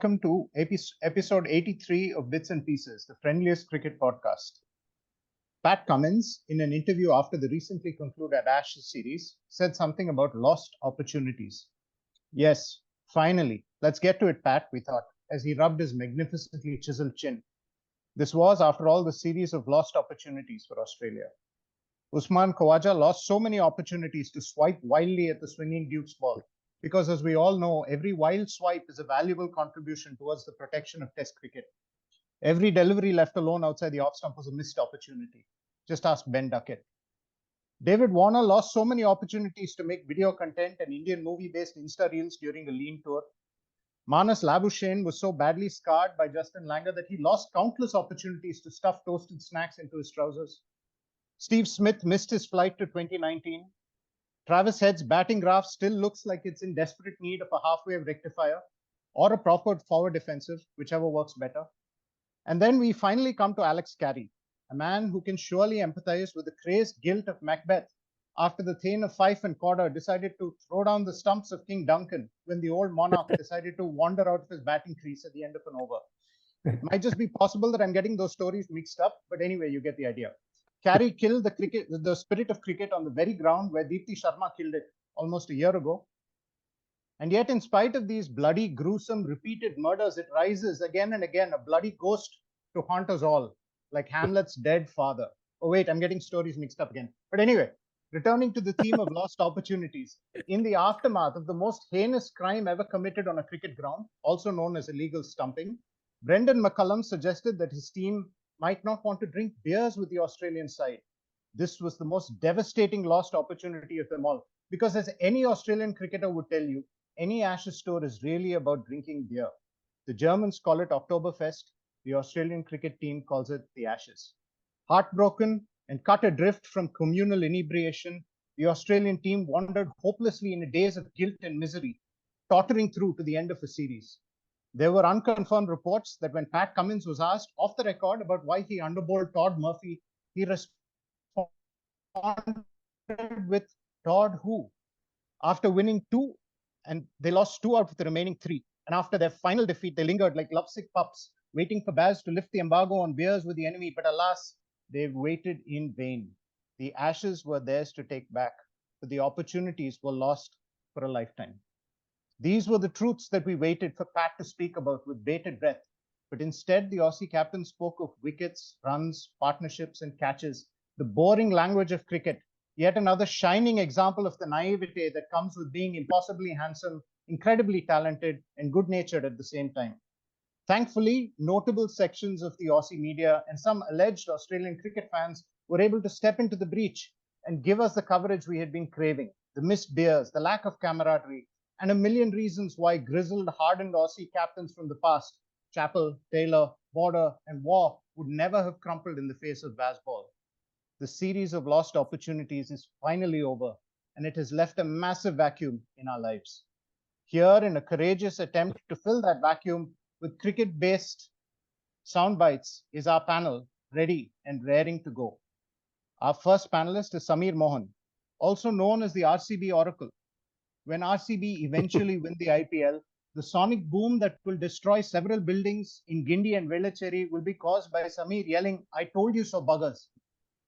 welcome to episode 83 of Bits and Pieces, the friendliest cricket podcast. Pat Cummins, in an interview after the recently concluded Ashes series, said something about lost opportunities. Yes, finally, let's get to it, Pat, we thought, as he rubbed his magnificently chiseled chin. This was, after all, the series of lost opportunities for Australia. Usman Khawaja lost so many opportunities to swipe wildly at the swinging Duke's ball. Because as we all know, every wild swipe is a valuable contribution towards the protection of Test cricket. Every delivery left alone outside the off stump was a missed opportunity. Just ask Ben Duckett. David Warner lost so many opportunities to make video content and Indian movie-based Insta Reels during a lean tour. Manas Labuschagne was so badly scarred by Justin Langer that he lost countless opportunities to stuff toasted snacks into his trousers. Steve Smith missed his flight to 2019. Travis Head's batting graph still looks like it's in desperate need of a half-wave rectifier or a proper forward defensive, whichever works better. And then we finally come to Alex Carey, a man who can surely empathize with the crazed guilt of Macbeth after the Thane of Fife and Corder decided to throw down the stumps of King Duncan when the old monarch decided to wander out of his batting crease at the end of an over. It might just be possible that I'm getting those stories mixed up, but anyway, you get the idea. Carey killed the spirit of cricket on the very ground where Deepti Sharma killed it almost a year ago. And yet, in spite of these bloody, gruesome, repeated murders, it rises again and again, a bloody ghost to haunt us all, like Hamlet's dead father. Oh, wait, I'm getting stories mixed up again. But anyway, returning to the theme of lost opportunities, in the aftermath of the most heinous crime ever committed on a cricket ground, also known as illegal stumping, Brendan McCullum suggested that his team might not want to drink beers with the Australian side. This was the most devastating lost opportunity of them all, because as any Australian cricketer would tell you, any Ashes tour is really about drinking beer. The Germans call it Oktoberfest. The Australian cricket team calls it the Ashes. Heartbroken and cut adrift from communal inebriation, the Australian team wandered hopelessly in a daze of guilt and misery, tottering through to the end of a series. There were unconfirmed reports that when Pat Cummins was asked off the record about why he underbowled Todd Murphy, he responded with Todd who? After winning two, and they lost two out of the remaining three. And after their final defeat, they lingered like lovesick pups, waiting for Baz to lift the embargo on beers with the enemy. But alas, they waited in vain. The Ashes were theirs to take back, but the opportunities were lost for a lifetime. These were the truths that we waited for Pat to speak about with bated breath. But instead, the Aussie captain spoke of wickets, runs, partnerships, and catches, the boring language of cricket, yet another shining example of the naivete that comes with being impossibly handsome, incredibly talented, and good-natured at the same time. Thankfully, notable sections of the Aussie media and some alleged Australian cricket fans were able to step into the breach and give us the coverage we had been craving, the missed beers, the lack of camaraderie, and a million reasons why grizzled, hardened Aussie captains from the past, Chappell, Taylor, Border, and Waugh, would never have crumpled in the face of Bazball. The series of lost opportunities is finally over, and it has left a massive vacuum in our lives. Here, in a courageous attempt to fill that vacuum with cricket-based sound bites, is our panel, ready and raring to go. Our first panelist is Sameer Mohan, also known as the RCB Oracle. When RCB eventually win the IPL, the sonic boom that will destroy several buildings in Guindy and Velachery will be caused by Sameer yelling, "I told you so, buggers."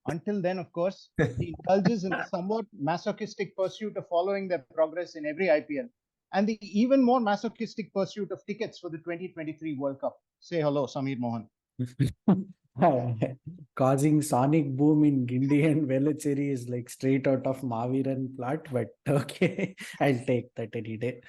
Until then, of course, he indulges in the somewhat masochistic pursuit of following their progress in every IPL, and the even more masochistic pursuit of tickets for the 2023 World Cup. Say hello, Sameer Mohan. Causing sonic boom in Guindy and Velachery is like straight out of Maviran plot, but okay, I'll take that any day.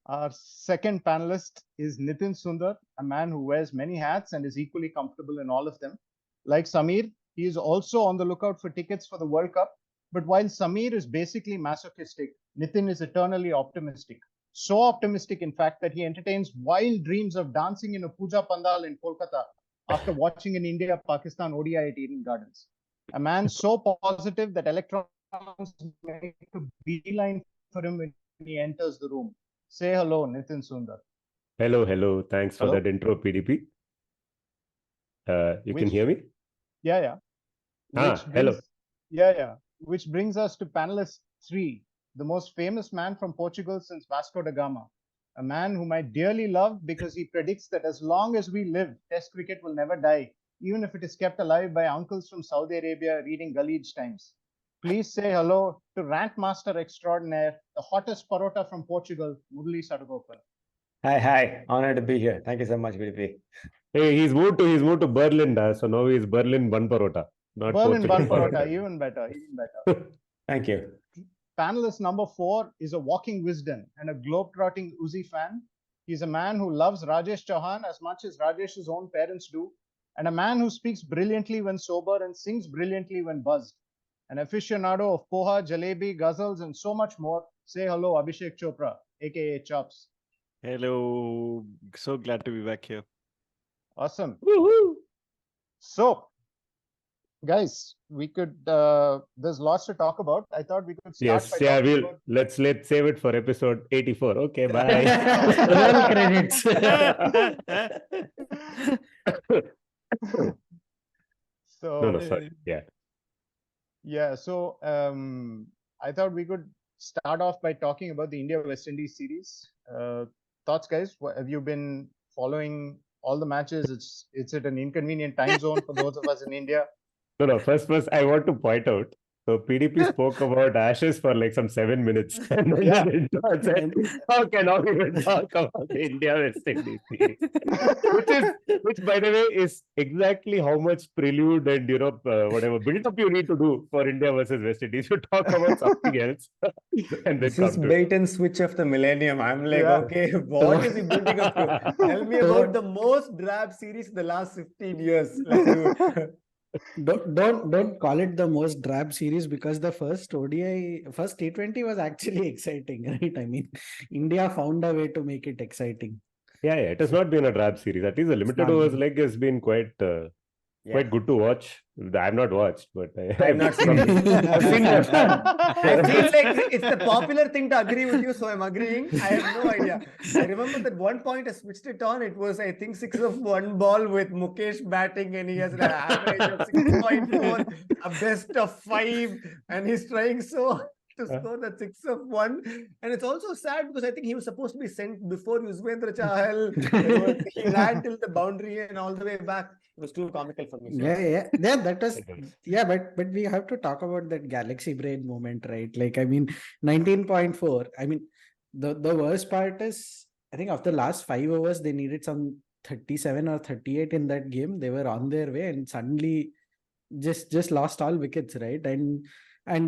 Our second panelist is Nitin Sundar, a man who wears many hats and is equally comfortable in all of them. Like Sameer, he is also on the lookout for tickets for the World Cup. But while Sameer is basically masochistic, Nitin is eternally optimistic. So optimistic, in fact, that he entertains wild dreams of dancing in a puja pandal in Kolkata after watching an India-Pakistan ODI at Eden Gardens. A man so positive that electrons make a beeline for him when he enters the room. Say hello, Nitin Sundar. Hello. Thanks for that intro, PDP. You can hear me? Yeah. Hello. Yeah. Which brings us to panelist 3, the most famous man from Portugal since Vasco da Gama. a man whom I dearly love because he predicts that as long as we live, Test cricket will never die, even if it is kept alive by uncles from Saudi Arabia reading Gullige Times. Please say hello to rant master extraordinaire, the hottest parota from Portugal, Murli Sadugopan. Hi. Honored to be here. Thank you so much, BDP. Hey, he's moved to Berlin, so now he's Berlin Bun Parota. Not Berlin Bun Portugal Parota, even better. Thank you. Panelist number 4 is a walking wisdom and a globetrotting Uzi fan. He's a man who loves Rajesh Chauhan as much as Rajesh's own parents do, and a man who speaks brilliantly when sober and sings brilliantly when buzzed. An aficionado of poha, jalebi, ghazals, and so much more. Say hello, Abhishek Chopra, aka Chops. Hello. So glad to be back here. Awesome. Woohoo! So, guys, we could there's lots to talk about. I thought we could start Yes, by talking about... let's save it for episode 84. Okay, bye. Roll credits. So No, sorry. Yeah, so I thought we could start off by talking about the India-West Indies series. Thoughts, guys? Have you been following all the matches? It's at an inconvenient time zone for those of us in India. No. First, I want to point out. So PDP spoke about Ashes for like some 7 minutes, and then said, "How can I even talk about the India-West Indies series?" which, by the way, is exactly how much prelude and whatever build-up you need to do for India versus West Indies. You talk about something else, and This is bait and switch of the millennium. I'm like, okay, what is he building up to? Tell me about the most drab series in the last 15 years. Let's do it. Don't call it the most drab series, because the first T20 was actually exciting, right? I mean, India found a way to make it exciting. Yeah, it has not been a drab series. At least the limited overs leg has been quite good to watch. I've not watched, but I've not seen it. I've seen it. I feel like it's the popular thing to agree with you, so I'm agreeing. I have no idea. I remember that one point I switched it on. It was, I think, 6 of 1 ball with Mukesh batting, and he has an average of 6.4, a best of 5, and he's trying so to score that 6 of 1. And it's also sad because I think he was supposed to be sent before Yuzvendra Chahal. He ran till the boundary and all the way back. It was too comical for me. So. Yeah, that was, but we have to talk about that galaxy brain moment, right? Like, I mean, 19.4. I mean, the worst part is, I think after the last 5 overs, they needed some 37 or 38 in that game. They were on their way and suddenly just lost all wickets, right? And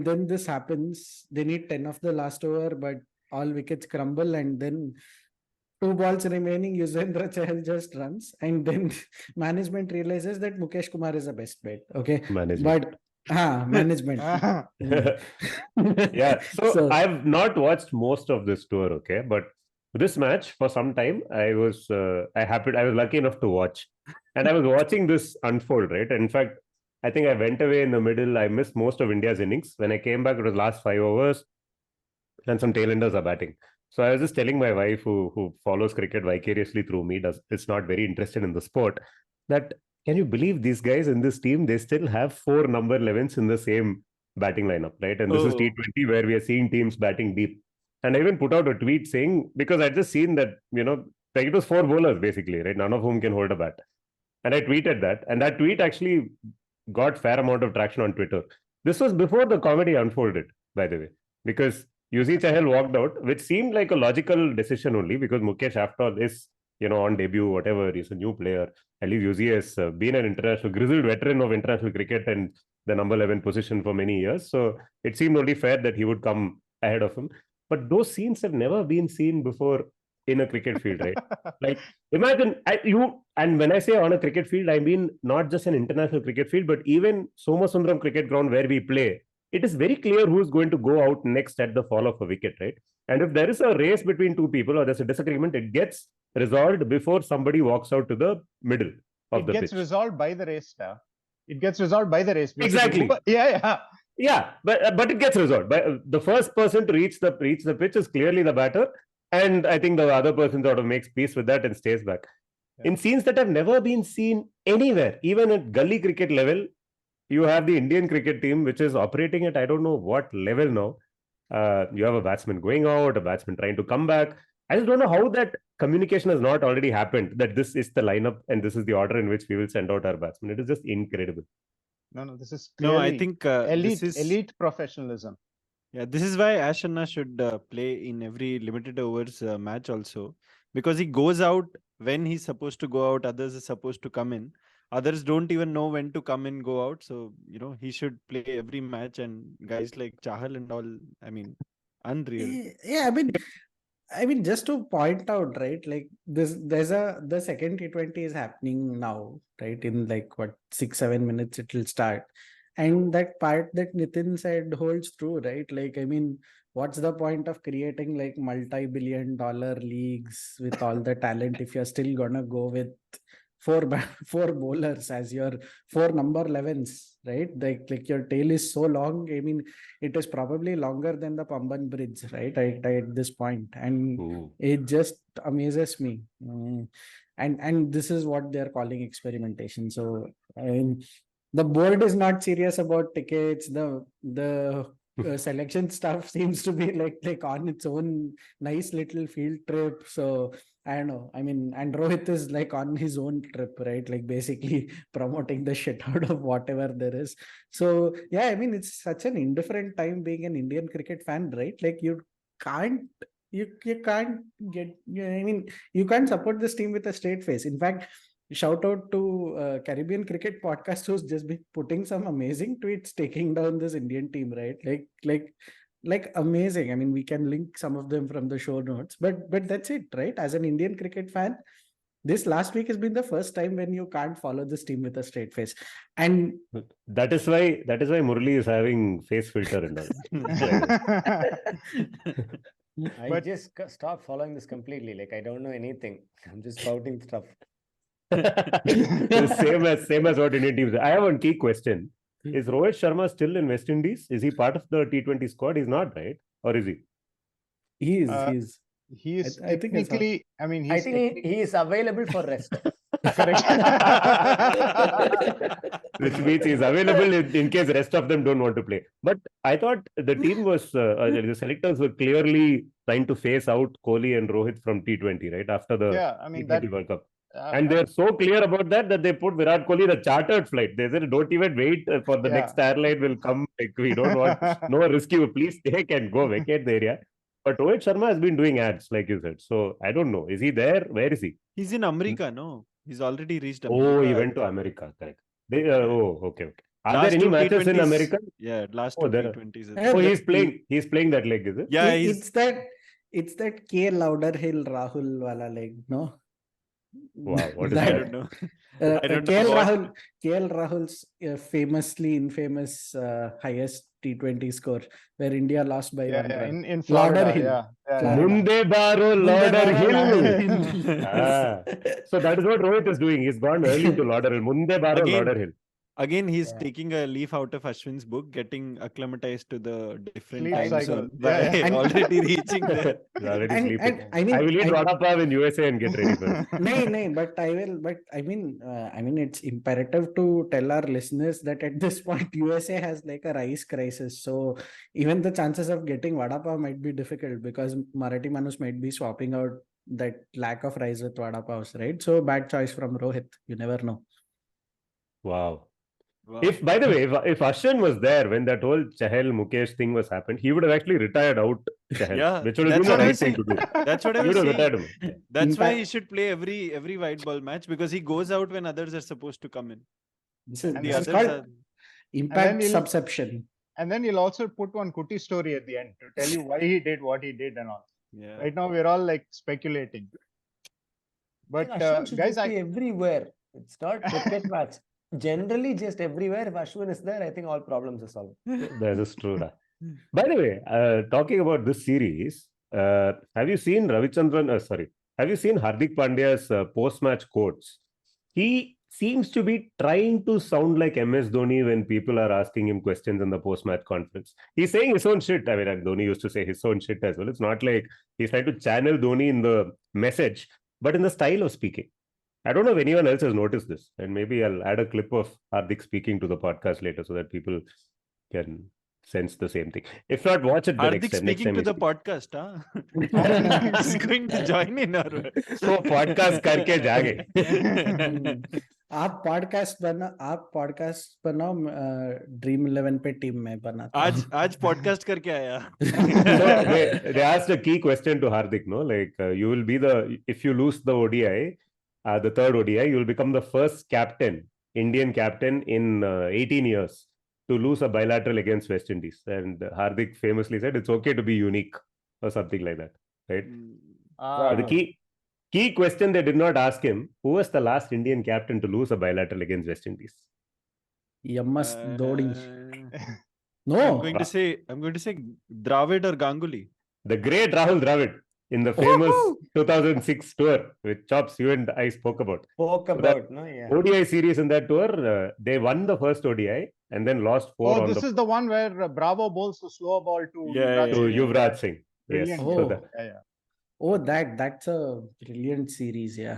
then this happens. They need 10 of the last over, but all wickets crumble, and then 2 balls remaining, Yuzvendra Chahal just runs, and then management realizes that Mukesh Kumar is the best bet. Okay, management. But management. Yeah. So I've not watched most of this tour. Okay, but this match for some time I was lucky enough to watch, and I was watching this unfold, right? And in fact, I think I went away in the middle. I missed most of India's innings. When I came back, it was last 5 overs, and some tailenders are batting. So I was just telling my wife, who follows cricket vicariously through me, is not very interested in the sport, that can you believe these guys in this team, they still have 4 number 11s in the same batting lineup, right? And this is T20 where we are seeing teams batting deep. And I even put out a tweet saying, because I'd just seen that, like it was 4 bowlers basically, right? None of whom can hold a bat. And I tweeted that. And that tweet actually got fair amount of traction on Twitter. This was before the comedy unfolded, by the way, because Yuzi Chahal walked out, which seemed like a logical decision only because Mukesh, after all, is, on debut, whatever, he's a new player. At least Yuzi has been an grizzled veteran of international cricket and the number 11 position for many years. So it seemed only fair that he would come ahead of him. But those scenes have never been seen before in a cricket field, right? Like, imagine and when I say on a cricket field, I mean not just an international cricket field, but even Somasundram cricket ground where we play. It is very clear who's going to go out next at the fall of a wicket, right? And if there is a race between 2 people or there's a disagreement, it gets resolved before somebody walks out to the middle of the pitch. It gets resolved by the race, It gets resolved by the race. Exactly. Yeah, but it gets resolved. The first person to reach the pitch is clearly the batter, and I think the other person sort of makes peace with that and stays back. Yeah. In scenes that have never been seen anywhere, even at gully cricket level, you have the Indian cricket team, which is operating at I don't know what level now. You have a batsman going out, a batsman trying to come back. I just don't know how that communication has not already happened, that this is the lineup and this is the order in which we will send out our batsmen. It is just incredible. No, this is No, I clearly think elite professionalism. Yeah, this is why Ash Anna should play in every limited overs match also, because he goes out when he's supposed to go out, others are supposed to come in. Others don't even know when to come in, go out. So, he should play every match, and guys like Chahal and all, I mean, unreal. Yeah, I mean, just to point out, right? Like the second T20 is happening now, right? In like what 6-7 minutes it will start, and that part that Nitin said holds true, right? Like, I mean, what's the point of creating like multi-billion-dollar leagues with all the talent if you're still gonna go with four bowlers as your four number 11s, right? Like your tail is so long. I mean, it is probably longer than the Pamban Bridge, right? At this point, and Ooh. it just amazes me. And this is what they're calling experimentation. So I mean, the board is not serious about tickets. The selection stuff seems to be like on its own nice little field trip. So I don't know. I mean, and Rohit is like on his own trip, right? Like basically promoting the shit out of whatever there is. So yeah, I mean, it's such an indifferent time being an Indian cricket fan, right? Like can't you can't get. I mean, you can't support this team with a straight face. In fact, shout out to Caribbean Cricket Podcast who's just been putting some amazing tweets taking down this Indian team, right? Like amazing. I mean, we can link some of them from the show notes, but that's it, right? As an Indian cricket fan, this last week has been the first time when you can't follow this team with a straight face, and that is why Murli is having face filter and all. I just stopped following this completely. Like, I don't know anything. I'm just spouting stuff. same as what Indian teams. I have one key question. Is Rohit Sharma still in West Indies? Is he part of the T20 squad? He's not, right? Or is he? He is. He is I think technically. I mean, I think he is available for rest. Which means he's available in case the rest of them don't want to play. But I thought the team was, the selectors were clearly trying to phase out Kohli and Rohit from T20, right? After the T20 World Cup. And they're so clear about that they put Virat Kohli in a chartered flight. They said, don't even wait for the next airline will come. Like, we don't want no rescue. Please take and go vacate the area. But Rohit Sharma has been doing ads, like you said. So I don't know. Is he there? Where is he? He's in America, no? He's already reached America. Oh, he went to America. Correct. Okay. Are there any matches in America? Yeah, last two T20s. Oh, he's playing that leg, is it? Yeah, it's that K. Lauderhill Rahul wala leg, no? Wow, what is I that? don't know. KL Rahul's famously infamous highest T20 score, where India lost by 1 run. In Florida, Munde Baro Lauderhill. So that is what Rohit is doing. He's gone early to Lauderhill. Munde Baro Lauderhill. Again, he's taking a leaf out of Ashwin's book, getting acclimatized to the different sleep time cycle. zone. Already reaching there. Already sleeping. I will eat Vada Pav in USA and get ready for it. No, but I will. But I mean, it's imperative to tell our listeners that at this point, USA has like a rice crisis. So even the chances of getting Vada Pav might be difficult because Marathi Manus might be swapping out that lack of rice with Vada Pavs, right? So bad choice from Rohit. You never know. Wow. If, by the way, if Ashwin was there when that whole Chahal Mukesh thing was happened, he would have actually retired out Chahal, which would have been the right thing to do. That's what I was saying. That's why fact, he should play every white ball match, because he goes out when others are supposed to come in. This is called impact subception. And then he'll also put one Kuti story at the end to tell you why he did what he did and all. Yeah. Right now we're all like speculating. But guys, everywhere. It's not cricket match. Generally, just everywhere. If Ashwin is there, I think all problems are solved. That is true. By the way, talking about this series, have you seen Ravichandran? Have you seen Hardik Pandya's post-match quotes? He seems to be trying to sound like MS Dhoni when people are asking him questions in the post-match conference. He's saying his own shit. I mean, Dhoni used to say his own shit as well. It's not like he's trying to channel Dhoni in the message, but in the style of speaking. I don't know if anyone else has noticed this, and maybe I'll add a clip of Hardik speaking to the podcast later so that people can sense the same thing. If not, watch it the next Hardik time. Next speaking time to you the see. podcast, huh? He's going to join in our वो podcast करके जागे. आप podcast बनाओ dream 11 पे team में बनाता आज podcast करके आया. So they asked a key question to Hardik, no? Like you will be if you lose the ODI, the third ODI, you will become the first captain, Indian captain in 18 years to lose a bilateral against West Indies. And Hardik famously said it's okay to be unique or something like that, right? But the key question they did not ask him: who was the last Indian captain to lose a bilateral against West Indies? MS Dhoni. No. I'm going to say Dravid or Ganguly. The great Rahul Dravid in the famous 2006 tour, which Chops, you and I spoke about. ODI series in that tour, they won the first ODI and then lost 4 on this is the one where Bravo bowls the slow ball to Yuvraj Singh. Yes. Brilliant. That's a brilliant series. Yeah.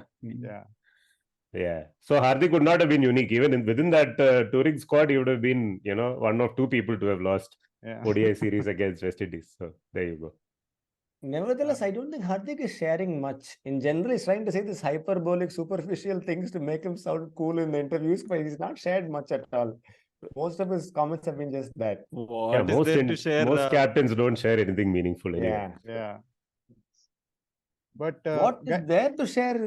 Yeah. So Hardik would not have been unique. Even within that touring squad, he would have been, one of two people to have lost ODI series against West Indies. So there you go. Nevertheless, I don't think Hardik is sharing much. In general, he's trying to say this hyperbolic, superficial things to make him sound cool in the interviews, but he's not shared much at all. Most of his comments have been just that. What is there to share? Most captains don't share anything meaningful anyway. Yeah. But what is there to share?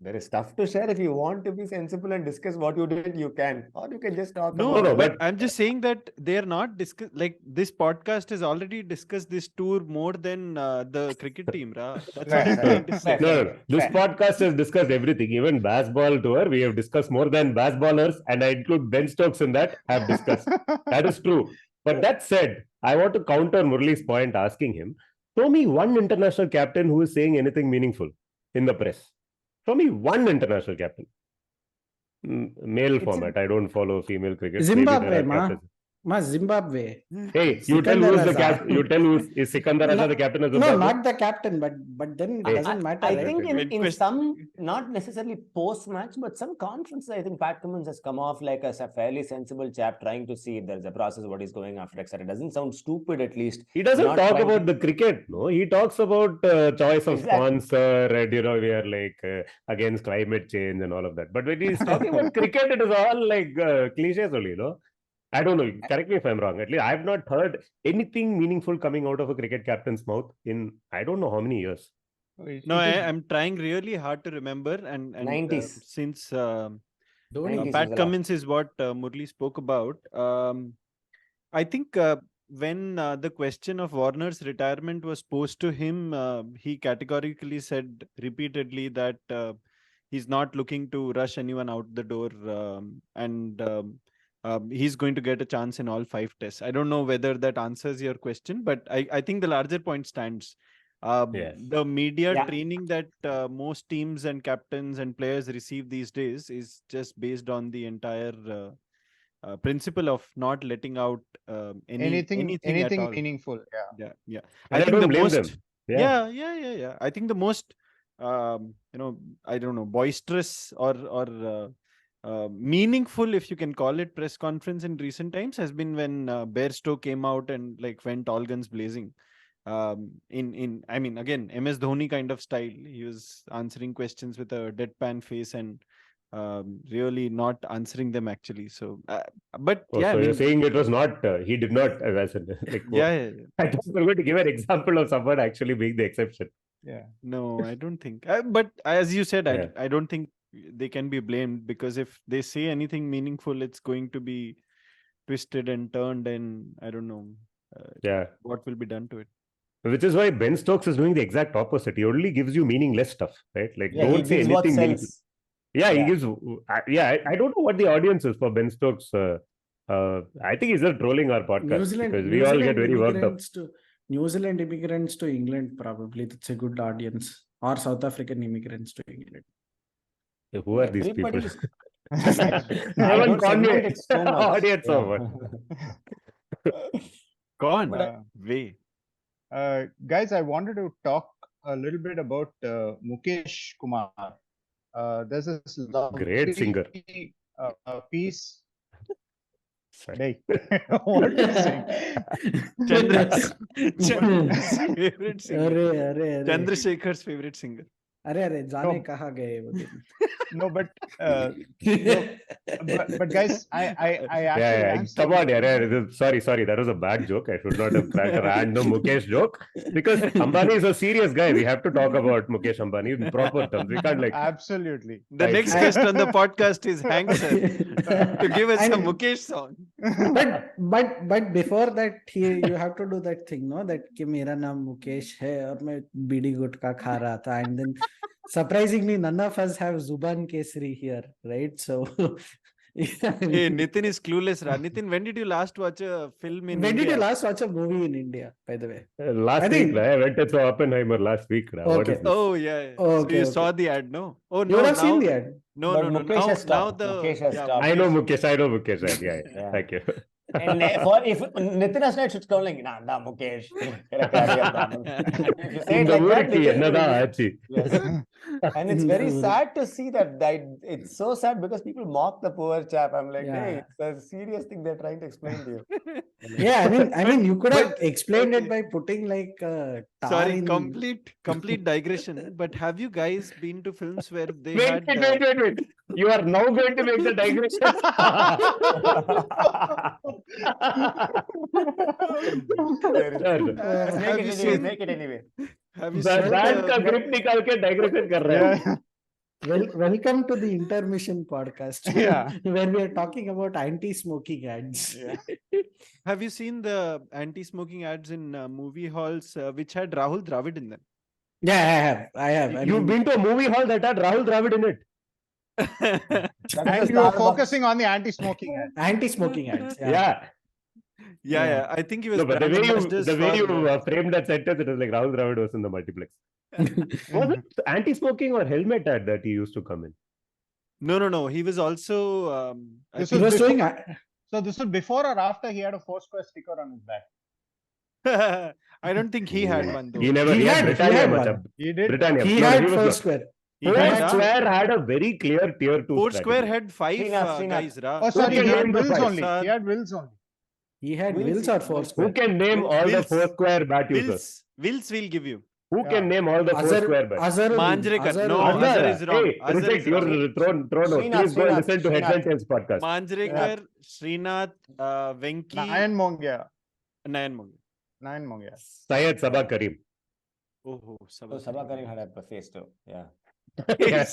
There is stuff to share. If you want to be sensible and discuss what you did, you can. Or you can just talk about No, but I'm just saying that they are not discuss. Like this podcast has already discussed this tour more than the cricket team, Ra. That's what I'm trying to say. No. This podcast has discussed everything. Even baseball tour, we have discussed more than baseballers, and I include Ben Stokes in that, have discussed. That is true. But that said, I want to counter Murli's point, asking him, show me one international captain who is saying anything meaningful in the press. Show me one international captain. Male format. I don't follow female cricket. Zimbabwe, Zimbabwe. Hey, you tell who's the captain. You tell who's is Sikandar Raza the captain of Zimbabwe? No, not the captain, but then it doesn't matter. I right? think in some, not necessarily post-match, but some conferences, I think Pat Cummins has come off like as a fairly sensible chap trying to see if there's a process, what he's going after, etc. It doesn't sound stupid, at least. He doesn't talk about the cricket, no. He talks about choice of sponsor and, we are like against climate change and all of that. But when he's talking about cricket, it is all like cliches only, no? I don't know. Correct me if I'm wrong. At least I have not heard anything meaningful coming out of a cricket captain's mouth in I don't know how many years. No, I'm trying really hard to remember. And 90s. Since 90s Pat Cummins is what Murli spoke about. I think when the question of Warner's retirement was posed to him, he categorically said repeatedly that he's not looking to rush anyone out the door he's going to get a chance in all 5 tests. I don't know whether that answers your question, but I think the larger point stands. The media training that most teams and captains and players receive these days is just based on the entire principle of not letting out anything meaningful. Yeah. I think the most. Yeah. I think the most I don't know, boisterous or meaningful, if you can call it, press conference in recent times has been when Bairstow came out and like went all guns blazing. I mean, again, MS Dhoni kind of style. He was answering questions with a deadpan face and really not answering them actually. So, but yeah. So you're saying it was not, he did not, as I said, like, yeah. I just going to give an example of someone actually being the exception. Yeah. No, I don't think. But as you said, I don't think they can be blamed, because if they say anything meaningful, it's going to be twisted and turned, and I don't know what will be done to it. Which is why Ben Stokes is doing the exact opposite. He only gives you meaningless stuff, right? Like don't say anything meaningful. He gives. I don't know what the audience is for Ben Stokes. I think he's just trolling our podcast because we all get very worked up. New Zealand immigrants to England, probably that's a good audience, or South African immigrants to England. Who are these people? Audience over. Gone. Way. Guys, I wanted to talk a little bit about Mukesh Kumar. There's this great singer piece. Hey, what are you saying? Chandra's favorite singer. अरे Chandrasekhar's favorite singer. अरे जाने No. कहाँ गए वो दिन? No, but guys, I actually Yeah. answered. Come on, sorry. That was a bad joke. I should not have cracked a random Mukesh joke because Ambani is a serious guy. We have to talk about Mukesh Ambani in proper terms. We can't Absolutely. The Right. next guest on the podcast is Hank sir to give us a And- Mukesh song. but before that you have to do that thing, no, that कि मेरा नाम मुकेश है और मैं बीड़ी गुटखा खा रहा था, and then surprisingly none of us have Zuban Kesari here, right? So Hey, Nitin is clueless. Nitin, when did you last watch a film in when India? did you last watch a movie in India, by the way? Last I week, think- I went to saw Oppenheimer last week. What Okay. is this? Oh yeah. So Okay, you okay. saw the ad, no? Oh You no, would have seen now- the ad. No, But no, no. Mukesh has Now stopped. the Mukesh has stopped. I know Mukesh. Right? Yeah. Yeah. Thank you. And if Nitin has not, should come like, nah, Mukesh. If you say In it the like that, word, Nitin will என்னதான் be- ஆச்சு? Yes. And it's very sad to see that it's so sad because people mock the poor chap. I'm like, Yeah. hey, it's a serious thing they're trying to explain to you. Yeah, I mean you could have but- explained it okay. by putting like tar Sorry, in... complete digression. But have you guys been to films where they Wait. had You are now going to make the digression. have you seen- Make it anyway. have you seen brand का the- grip निकाल के digression कर रहा है. Welcome to the intermission podcast. Yeah. Where we are talking about anti-smoking ads. Have you seen the anti-smoking ads in movie halls which had Rahul Dravid in them? Yeah, I have. I You've mean, been to a movie hall that had Rahul Dravid in it. And you were focusing on the anti-smoking ad. anti-smoking ads. Yeah. Yeah. I think he was No, but the brand way ambassadors you for, framed that sentence, it was like Rahul Dravid was in the multiplex. Was it anti-smoking or helmet ad that he used to come in? No. He was also. I This He think- was doing. So this was before or after he had a Foursquare sticker on his back? I don't think he had one though. He never. He He had had Britannia one. much. He did. Britannia. He No, had was not. Foursquare. He had, Foursquare had a very clear tier 2 Foursquare strategy. had 5 Srinath. guys. Ra. Oh, sorry, can he had name the Wills five? only. He had Wills only. He had Wills- Wills or Who Foursquare. can name all the Wills. Foursquare bat users? Wills will give you. Who Yeah. can name all the Foursquare bats? Manjrekar. No, Azharuddin. Azhar is wrong. Hey, Azhar Rujak, is you're wrong. thrown out. Srinath, Please go and listen to Heads and Srinath. Tails podcast. Manjrekar, Srinath, Venki, Nayan Mongia. Nayan Mongia. Nayan Mongia. Syed Sabah Karim. Oh, So Sabha Karim had a face too. Yeah. Yes.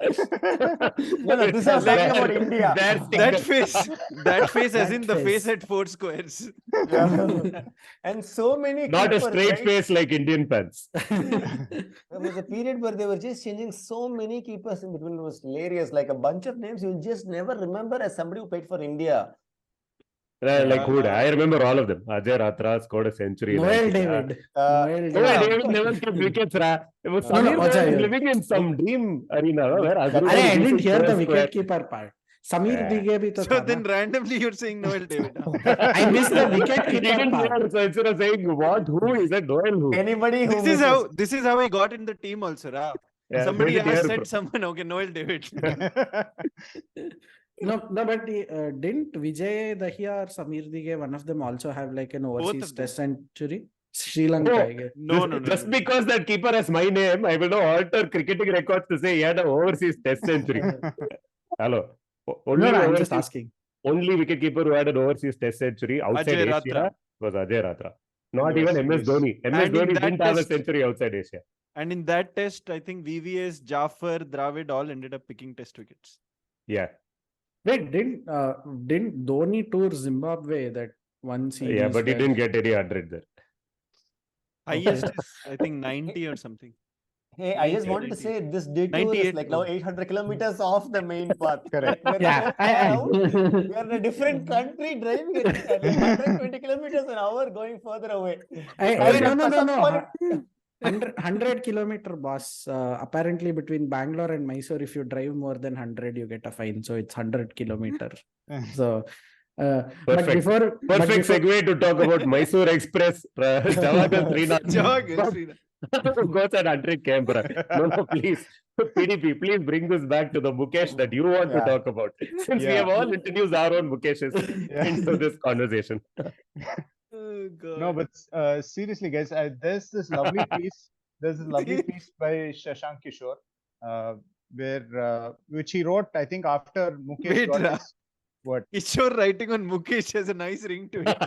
No, this is talking about India. That face as That in the face. face at 4 squares. And so many Not a keepers, straight right? face like Indian fans. There was a period where they were just changing so many keepers in between. It was hilarious. Like a bunch of names you'll just never remember as somebody who played for India. Like who? I remember all of them. Ajay Ratra scored a century. Noel in David. Uh, Noel No, David. David never kept wickets. It was No, no, Samir was Ajay. living in some dream arena where Azharuddin I used didn't to hear the Foursquare. wicket keeper part. Samir Yeah. Dige bhi to So tha na. then randomly you're saying Noel David. I missed the wicket He keeper didn't part. hear, so instead of saying what, who, he said Noel who. Anybody who This is how he got in the team also. Ra. Yeah, Somebody didn't has hear said from- someone, okay, Noel David. No, but didn't Vijay Dahiya or Samir Dige, one of them also have like an overseas of them. test century? Sri Lanka, Oh, I guess. No. Just because that keeper has my name, I will now alter cricketing records to say he had an overseas test century. Hello. Only, No, I'm overseas, just asking. only wicketkeeper who had an overseas test century outside Ajay Asia Ratra. was Ajay Ratra. Not Yes, even MS yes. Dhoni. MS And in Dhoni that didn't have a test- century outside Asia. And in that test, I think VVS, Jaffer, Dravid all ended up picking test wickets. Yeah. Wait, didn't Dhoni tour Zimbabwe that one series? Yeah, but he where- didn't get any 100 there. Highest is, I think, 90 or something. Hey, I just wanted to 90. say this detour 98 is like now 800 kilometers off the main path. Correct. Like, we're Yeah, so far out. We are in a different country driving at 120 kilometers an hour going further away. No. 100 kilometer boss. Apparently between Bangalore and Mysore, if you drive more than 100, you get a fine. So it's 100 kilometer. So, but Perfect. before Perfect segue to talk about Mysore Express. Jawad and Srinath. Jawad and Srinath. Goes and Andre Kembra. No, please. PDP, please bring this back to the Mukesh that you want to talk about. Since we have all introduced our own Mukeshes into this conversation. Oh, God. No, but seriously, guys, there's this lovely piece. There's this lovely piece by Shashank Kishore, which he wrote, I think, after Mukesh Wait, got Ra. his what? Kishore writing on Mukesh has a nice ring to it.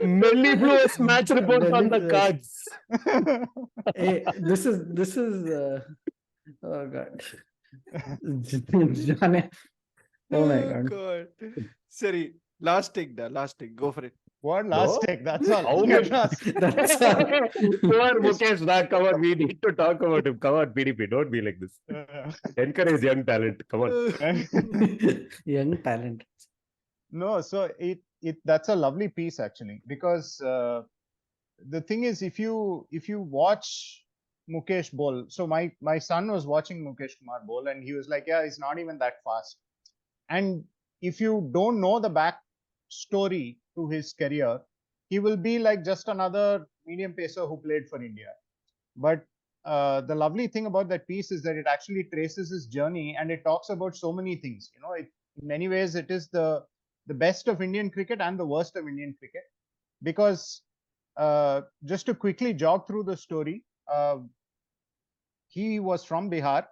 Mellifluous match report on the Mellifluous. cards. Hey, this is oh God. Jane- Oh my God. Sorry, last take, go for it. What last No? take? That's all. How much? That's all. Poor Mukesh, come on, we need to talk about him. Come on, PDP, don't be like this. Encourage young talent. Come on. Young talent. No, so that's a lovely piece actually, because the thing is, if you watch Mukesh bowl, so my son was watching Mukesh Kumar bowl, and he was like, yeah, he's not even that fast. And if you don't know the back story to his career, he will be like just another medium pacer who played for India. But the lovely thing about that piece is that it actually traces his journey, and it talks about so many things. You know, in many ways, it is the best of Indian cricket and the worst of Indian cricket. Because just to quickly jog through the story, he was from Bihar,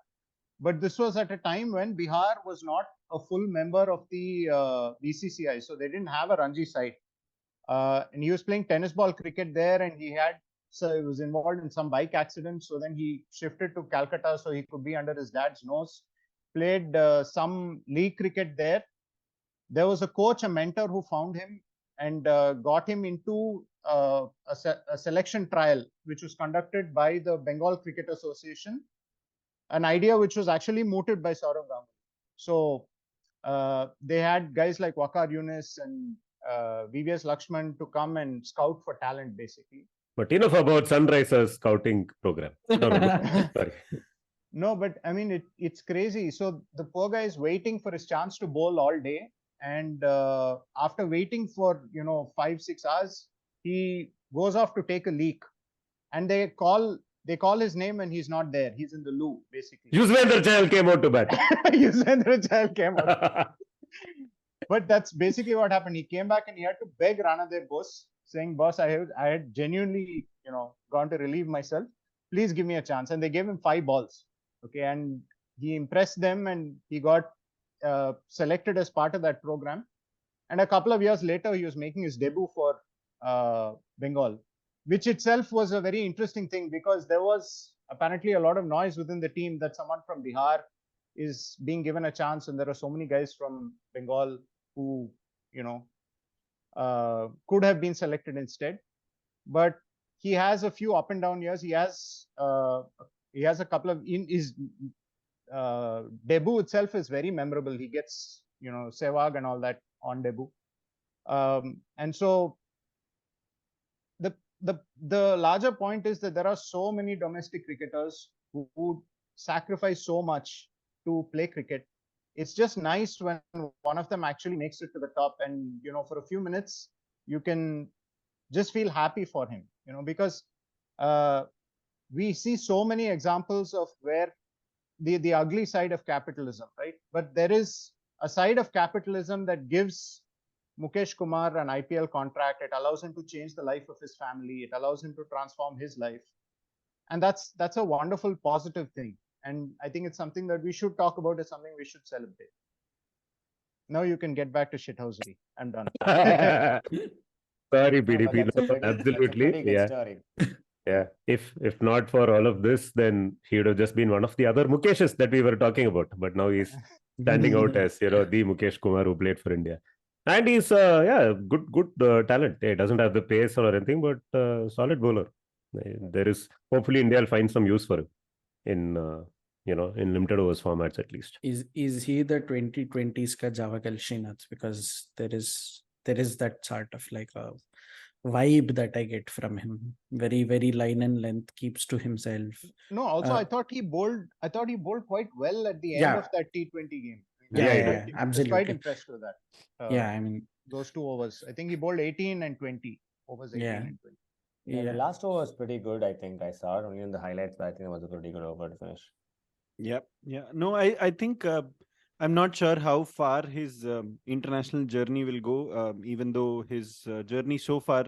but this was at a time when Bihar was not a full member of the BCCI, so they didn't have a Ranji side. And he was playing tennis ball cricket there, and he was involved in some bike accident. So then he shifted to Calcutta so he could be under his dad's nose. Played some league cricket there. There was a coach, a mentor who found him and got him into a selection trial, which was conducted by the Bengal Cricket Association, an idea which was actually mooted by Saurav Ganguly. So they had guys like Waqar Yunus and VVS Lakshman to come and scout for talent, basically. But enough about Sunrisers scouting program. No, sorry. No, but I mean, it's crazy. So the poor guy is waiting for his chance to bowl all day. And after waiting for, 5-6 hours, he goes off to take a leak. And they call his name and he's not there. He's in the loo, basically. Yuzvendra Chahal came out to bat. Yuzvendra Chahal came out. But that's basically what happened. He came back and he had to beg Ranadev Bose, saying, boss, I had genuinely, gone to relieve myself. Please give me a chance. And they gave him 5 balls. Okay. And he impressed them and he got selected as part of that program. And a couple of years later, he was making his debut for Bengal, which itself was a very interesting thing, because there was apparently a lot of noise within the team that someone from Bihar is being given a chance. And there are so many guys from Bengal who, could have been selected instead. But he has a few up and down years. He has a couple of, in his debut itself is very memorable. He gets, Sehwag and all that on debut. And so the larger point is that there are so many domestic cricketers who sacrifice so much to play cricket. It's just nice when one of them actually makes it to the top, and for a few minutes you can just feel happy for him, because we see so many examples of where the ugly side of capitalism, right? But there is a side of capitalism that gives Mukesh Kumar an IPL contract. It allows him to change the life of his family. It allows him to transform his life. And that's a wonderful, positive thing. And I think it's something that we should talk about, as something we should celebrate. Now you can get back to shithousery. I'm done. Sorry, PDP. Absolutely. Yeah. Story. Yeah. If not for all of this, then he would have just been one of the other Mukeshes that we were talking about. But now he's standing out as, the Mukesh Kumar who played for India. And he's good talent. He doesn't have the pace or anything, but solid bowler. There is, hopefully India will find some use for him in limited overs formats at least. Is he the 2020s ka Javagal Srinath? Because there is that sort of like a vibe that I get from him. Very, very line and length, keeps to himself. No, also I thought he bowled quite well at the end of that T20 game. Yeah, I was quite absolutely. impressed with that. Yeah, I mean, Those 2 overs. I think he bowled 18 and 20. Overs 18 yeah, and 20. Yeah, the yeah. last over was pretty good. I think I saw it only in the highlights, but I think it was a pretty good over to finish. Yeah, yeah. No, I think I'm not sure how far his international journey will go. Even though his journey so far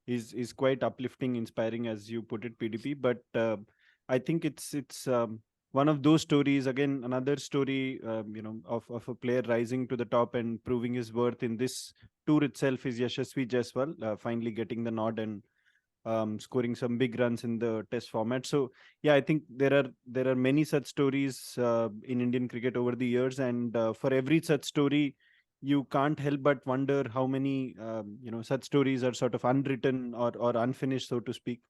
is quite uplifting, inspiring, as you put it, PDP. But I think it's one of those stories. Again, another story, of a player rising to the top and proving his worth in this tour itself is Yashasvi Jaiswal finally getting the nod and scoring some big runs in the test format. So yeah, I think there are many such stories in Indian cricket over the years, and for every such story, you can't help but wonder how many such stories are sort of unwritten or unfinished, so to speak.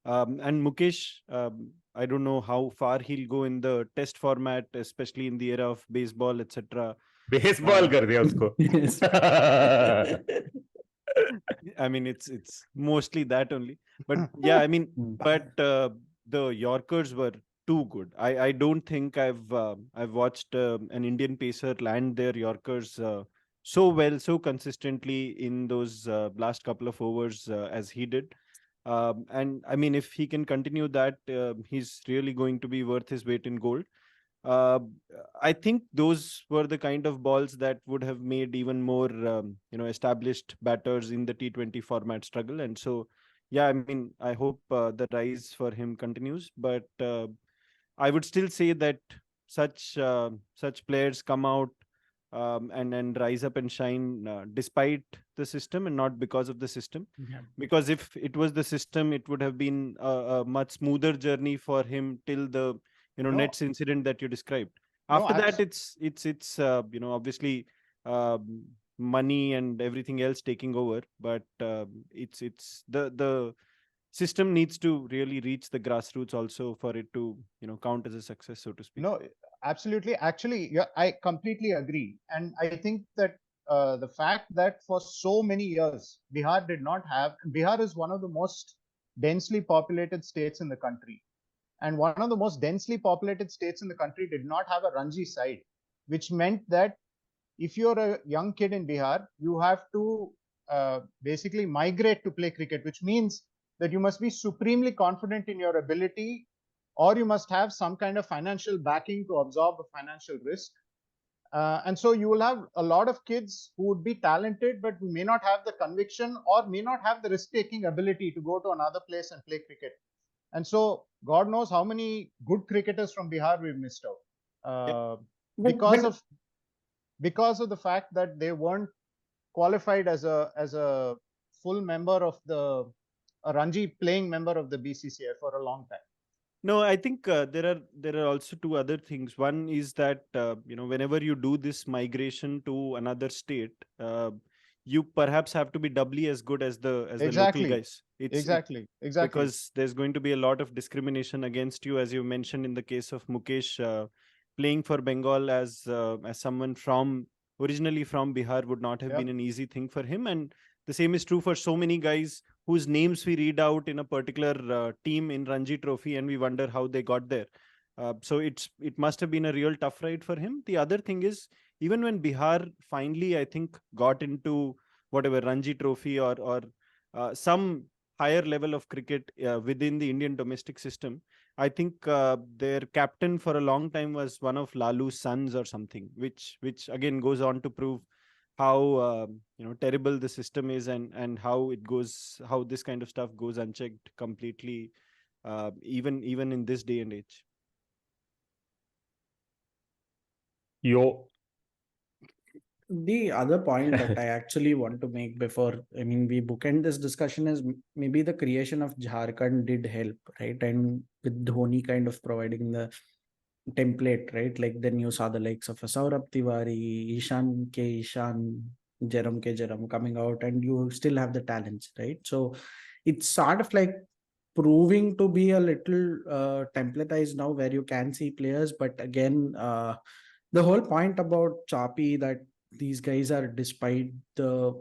And Mukesh, I don't know how far he'll go in the test format, especially in the era of baseball, etc. Baseball कर दिया उसको. Yes. I mean, it's mostly that only. But yeah, I mean, but the Yorkers were too good. I don't think I've watched an Indian pacer land their Yorkers so well, so consistently in those last couple of overs as he did. And I mean, if he can continue that, he's really going to be worth his weight in gold. uh, I think those were the kind of balls that would have made even more, established batters in the T20 format struggle. And so, yeah, I mean, I hope the rise for him continues. But I would still say that such players come out and rise up and shine despite the system and not because of the system. Yeah. Because if it was the system, it would have been a much smoother journey for him till the No, Nets incident that you described. no, After that, it's obviously money and everything else taking over, but it's the system needs to really reach the grassroots also for it to count as a success, so to speak. no, absolutely. Actually, yeah, I completely agree. And I think that the fact that for so many years, Bihar is one of the most densely populated states in the country. And one of the most densely populated states in the country did not have a Ranji side, which meant that if you're a young kid in Bihar, you have to basically migrate to play cricket, which means that you must be supremely confident in your ability, or you must have some kind of financial backing to absorb the financial risk. And so you will have a lot of kids who would be talented, but who may not have the conviction or may not have the risk-taking ability to go to another place and play cricket. And so God knows how many good cricketers from Bihar we've missed out because of the fact that they weren't qualified as a full member of a Ranji playing member of the BCCI for a long time. No, I think there are also two other things. One is that whenever you do this migration to another state, you perhaps have to be doubly as good as the Exactly. local guys. Exactly. Because there's going to be a lot of discrimination against you, as you mentioned in the case of Mukesh, playing for Bengal as someone from originally from Bihar would not have Yep. been an easy thing for him. And the same is true for so many guys whose names we read out in a particular team in Ranji Trophy, and we wonder how they got there. So it must have been a real tough ride for him. The other thing is, even when Bihar finally, I think, got into whatever Ranji Trophy or some higher level of cricket within the Indian domestic system, I think their captain for a long time was one of Lalu's sons or something, which again goes on to prove how terrible the system is and how this kind of stuff goes unchecked completely, even in this day and age. Yo. The other point that I actually want to make before, I mean, we bookend this discussion is maybe the creation of Jharkhand did help, right? And with Dhoni kind of providing the template, right? Like then you saw the likes of a Saurabh Tiwari, Ishan, Jerome coming out, and you still have the talents, right? So it's sort of like proving to be a little templatized now where you can see players, but again, the whole point about Choppy that these guys are despite the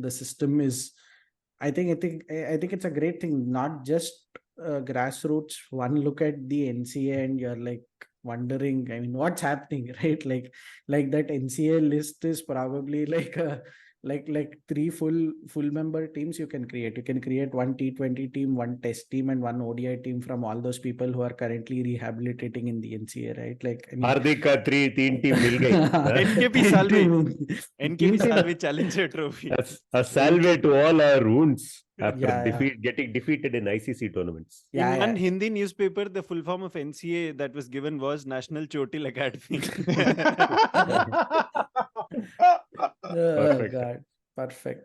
system is, I think it's a great thing, not just grassroots. One look at the NCA and you're like, wondering, I mean, what's happening, right? Like that NCA list is probably like a like three full member teams you can create. You can create one T20 team, one test team, and one ODI team from all those people who are currently rehabilitating in the NCA, right? Like, I mean, Hardik का तीन team मिल गई. NKP Salve. NKP Team Salve Challenger Trophy. A salve to all our wounds after Yeah. getting defeated in ICC tournaments. Yeah, In one yeah. Hindi newspaper, the full form of NCA that was given was National Chotil Academy. Oh Perfect. God, perfect.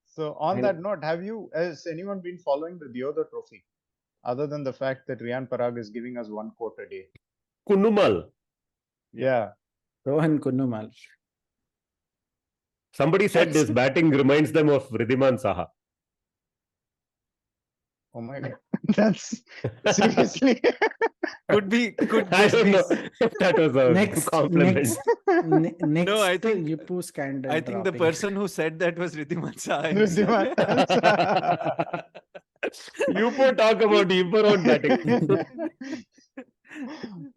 So on And- that note, has anyone been following the Deoda Trophy? Other than the fact that Riyan Parag is giving us 1 quote a day. Kunumal. Yeah. Rohan Kunumal. Somebody said this batting reminds them of Ridhiman Saha. Oh my God. That's seriously. Could I just don't be. know if that was a Next, compliment. next, No, I think- Yipu scandal. I think the dropping. person who said that was Ridhiman Saha Ridhiman himself. You put talk about your own batting.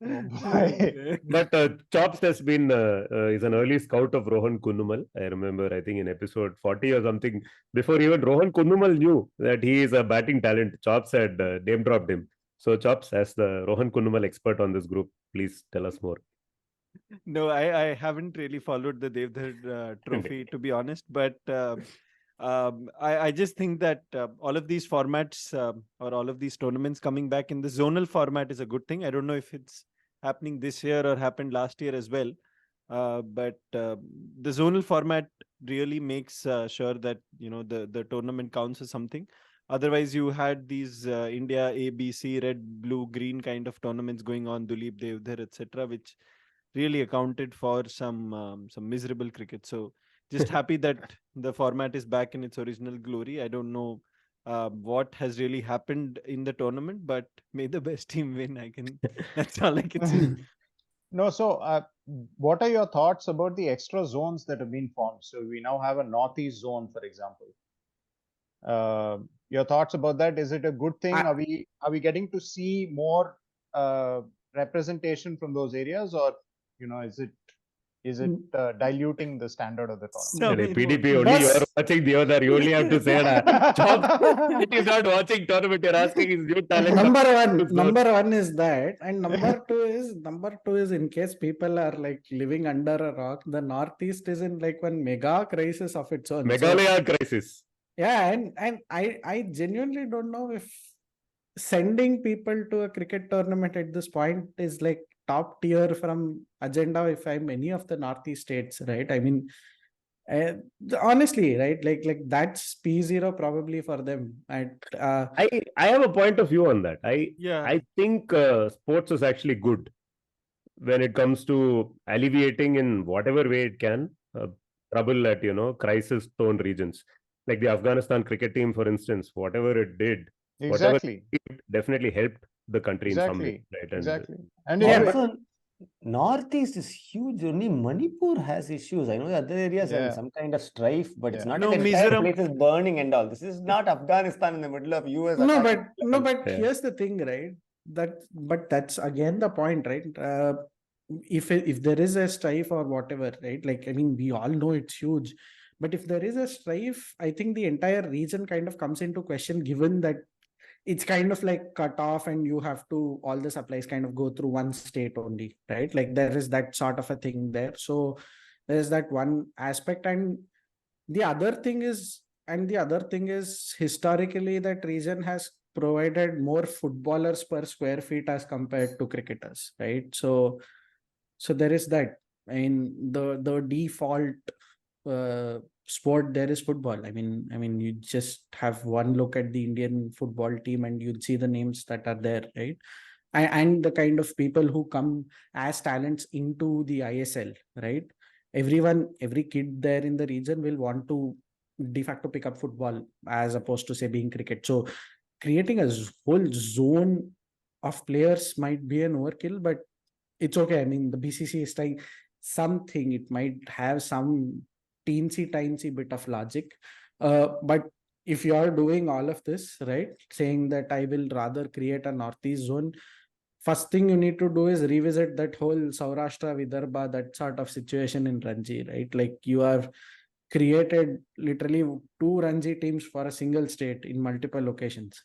Oh boy. But Chops has been is an early scout of Rohan Kunnumal. I remember, I think in episode 40 or something, before even Rohan Kunnumal knew that he is a batting talent, Chops had name dropped him. So Chops, as the Rohan Kunnumal expert on this group, please tell us more. No, I haven't really followed the Devdhar trophy, to be honest. But I just think that all of these formats or all of these tournaments coming back in the zonal format is a good thing. I don't know if it's happening this year or happened last year as well. But the zonal format really makes sure that the tournament counts as something. Otherwise, you had these India A, B, C, red, blue, green kind of tournaments going on, Dileep, Devdhar, etc., which really accounted for some miserable cricket. So just happy that the format is back in its original glory. I don't know what has really happened in the tournament, but may the best team win. That's all I can say. No, so what are your thoughts about the extra zones that have been formed? So we now have a northeast zone, for example. Your thoughts about that? Is it a good thing? Are we getting to see more representation from those areas, or is it diluting the standard of the tournament? PDP only you are watching the other. You only have to say that. Chops, it is not watching tournament. You're asking his new talent. Number one is that, and number two is in case people are like living under a rock, the Northeast is in like one mega crisis of its own. Meghalaya crisis. Yeah, and I genuinely don't know if sending people to a cricket tournament at this point is like top tier from agenda if I'm any of the Northeast states, right? I mean, honestly, right? Like that's P0 probably for them. And I have a point of view on that. I think sports is actually good when it comes to alleviating in whatever way it can trouble at crisis prone regions, like the Afghanistan cricket team, for instance. Whatever it did, Exactly. it definitely helped the country in some way, right? Exactly. And also, Northeast is huge. Only Manipur has issues. I know the other areas have some kind of strife, but it's not No, like the entire Mizoram- place is burning and all. This is not Afghanistan in the middle of US. But here's the thing, right? But that's again the point, right? If there is a strife or whatever, right? Like, I mean, we all know it's huge, but if there is a strife, I think the entire region kind of comes into question, given that it's kind of like cut off and you have to, all the supplies kind of go through one state only, right? Like there is that sort of a thing there. So there's that one aspect. And the other thing is historically that region has provided more footballers per square feet as compared to cricketers, right? So there is that. I mean, the default sport there is football. I mean, you just have one look at the Indian football team and you'd see the names that are there, right? And the kind of people who come as talents into the ISL, right? Every kid there in the region will want to de facto pick up football as opposed to say being cricket. So creating a whole zone of players might be an overkill, but it's okay. I mean, the BCCI is trying something. It might have some teensy bit of logic. But if you are doing all of this, right, saying that I will rather create a Northeast zone, first thing you need to do is revisit that whole Saurashtra, Vidarbha, that sort of situation in Ranji, right? Like you have created literally 2 Ranji teams for a single state in multiple locations.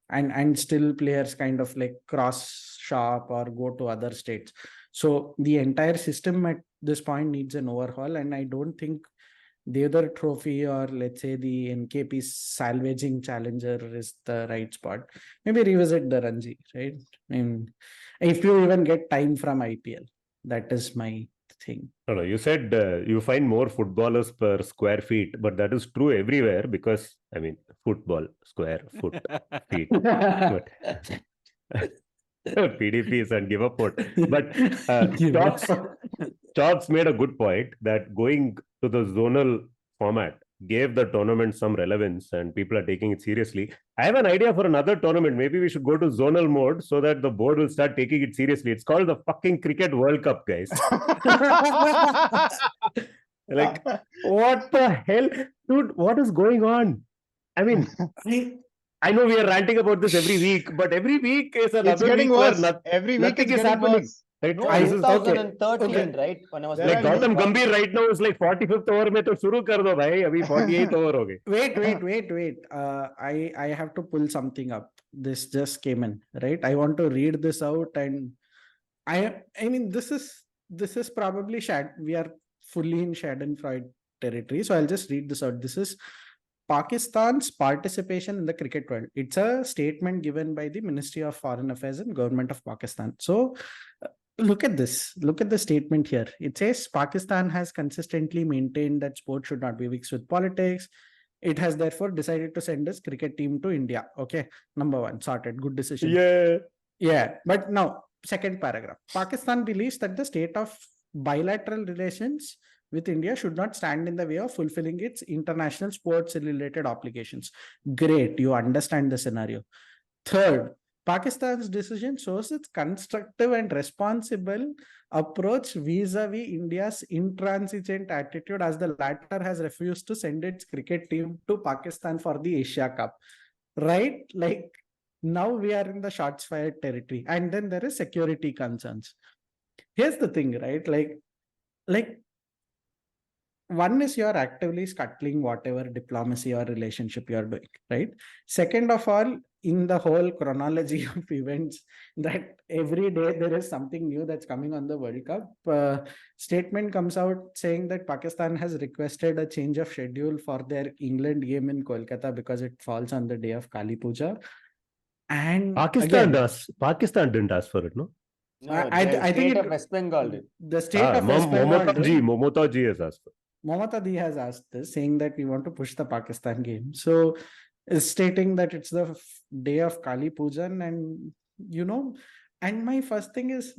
And still players kind of like cross shop or go to other states. So the entire system at this point needs an overhaul, and I don't think the other trophy or let's say the NKP salvaging challenger is the right spot. Maybe revisit the Ranji, right? I mean, if you even get time from IPL, that is my thing. No, you said you find more footballers per square feet, but that is true everywhere because, I mean, football, square, foot, feet. But PDPs and give up vote. But Chops made a good point that going to the zonal format gave the tournament some relevance and people are taking it seriously. I have an idea for another tournament. Maybe we should go to zonal mode so that the board will start taking it seriously. It's called the fucking Cricket World Cup, guys. Like, what the hell? Dude, what is going on? I mean, I know we are ranting about this every week, but every week is another It's getting week worse. where Every week nothing it's is getting happening. worse. Right? No, This is 2013, right? When I was There like are Gautam no- Gambhir right now is like 45th over में तो शुरू कर दो भाई अभी 48th over हो गए. Wait. I have to pull something up. This just came in, right? I want to read this out, and I mean this is probably we are fully in Schadenfreude territory. So I'll just read this out. This is Pakistan's participation in the cricket world. It's a statement given by the Ministry of Foreign Affairs and Government of Pakistan. So look at this. Look at the statement here. It says Pakistan has consistently maintained that sport should not be mixed with politics. It has therefore decided to send its cricket team to India. Okay, number 1, sorted. Good decision. Yeah. But now, second paragraph. Pakistan believes that the state of bilateral relations with India should not stand in the way of fulfilling its international sports related obligations. Great, you understand the scenario. Third, Pakistan's decision shows its constructive and responsible approach vis-a-vis India's intransigent attitude, as the latter has refused to send its cricket team to Pakistan for the Asia Cup. Right? Like, now we are in the shots fired territory, and then there is security concerns. Here's the thing, right? Like one is you're actively scuttling whatever diplomacy or relationship you're doing, right? Second of all, in the whole chronology of events, that every day there is something new that's coming on the World Cup. Statement comes out saying that Pakistan has requested a change of schedule for their England game in Kolkata because it falls on the day of Kali Puja. And Pakistan didn't ask for it, no? No, I think of West Bengal did. The state of West Bengal Momota ji has asked for it. Mamata Di has asked this, saying that we want to push the Pakistan game. So, is stating that it's the day of Kali Pujan, and and my first thing is,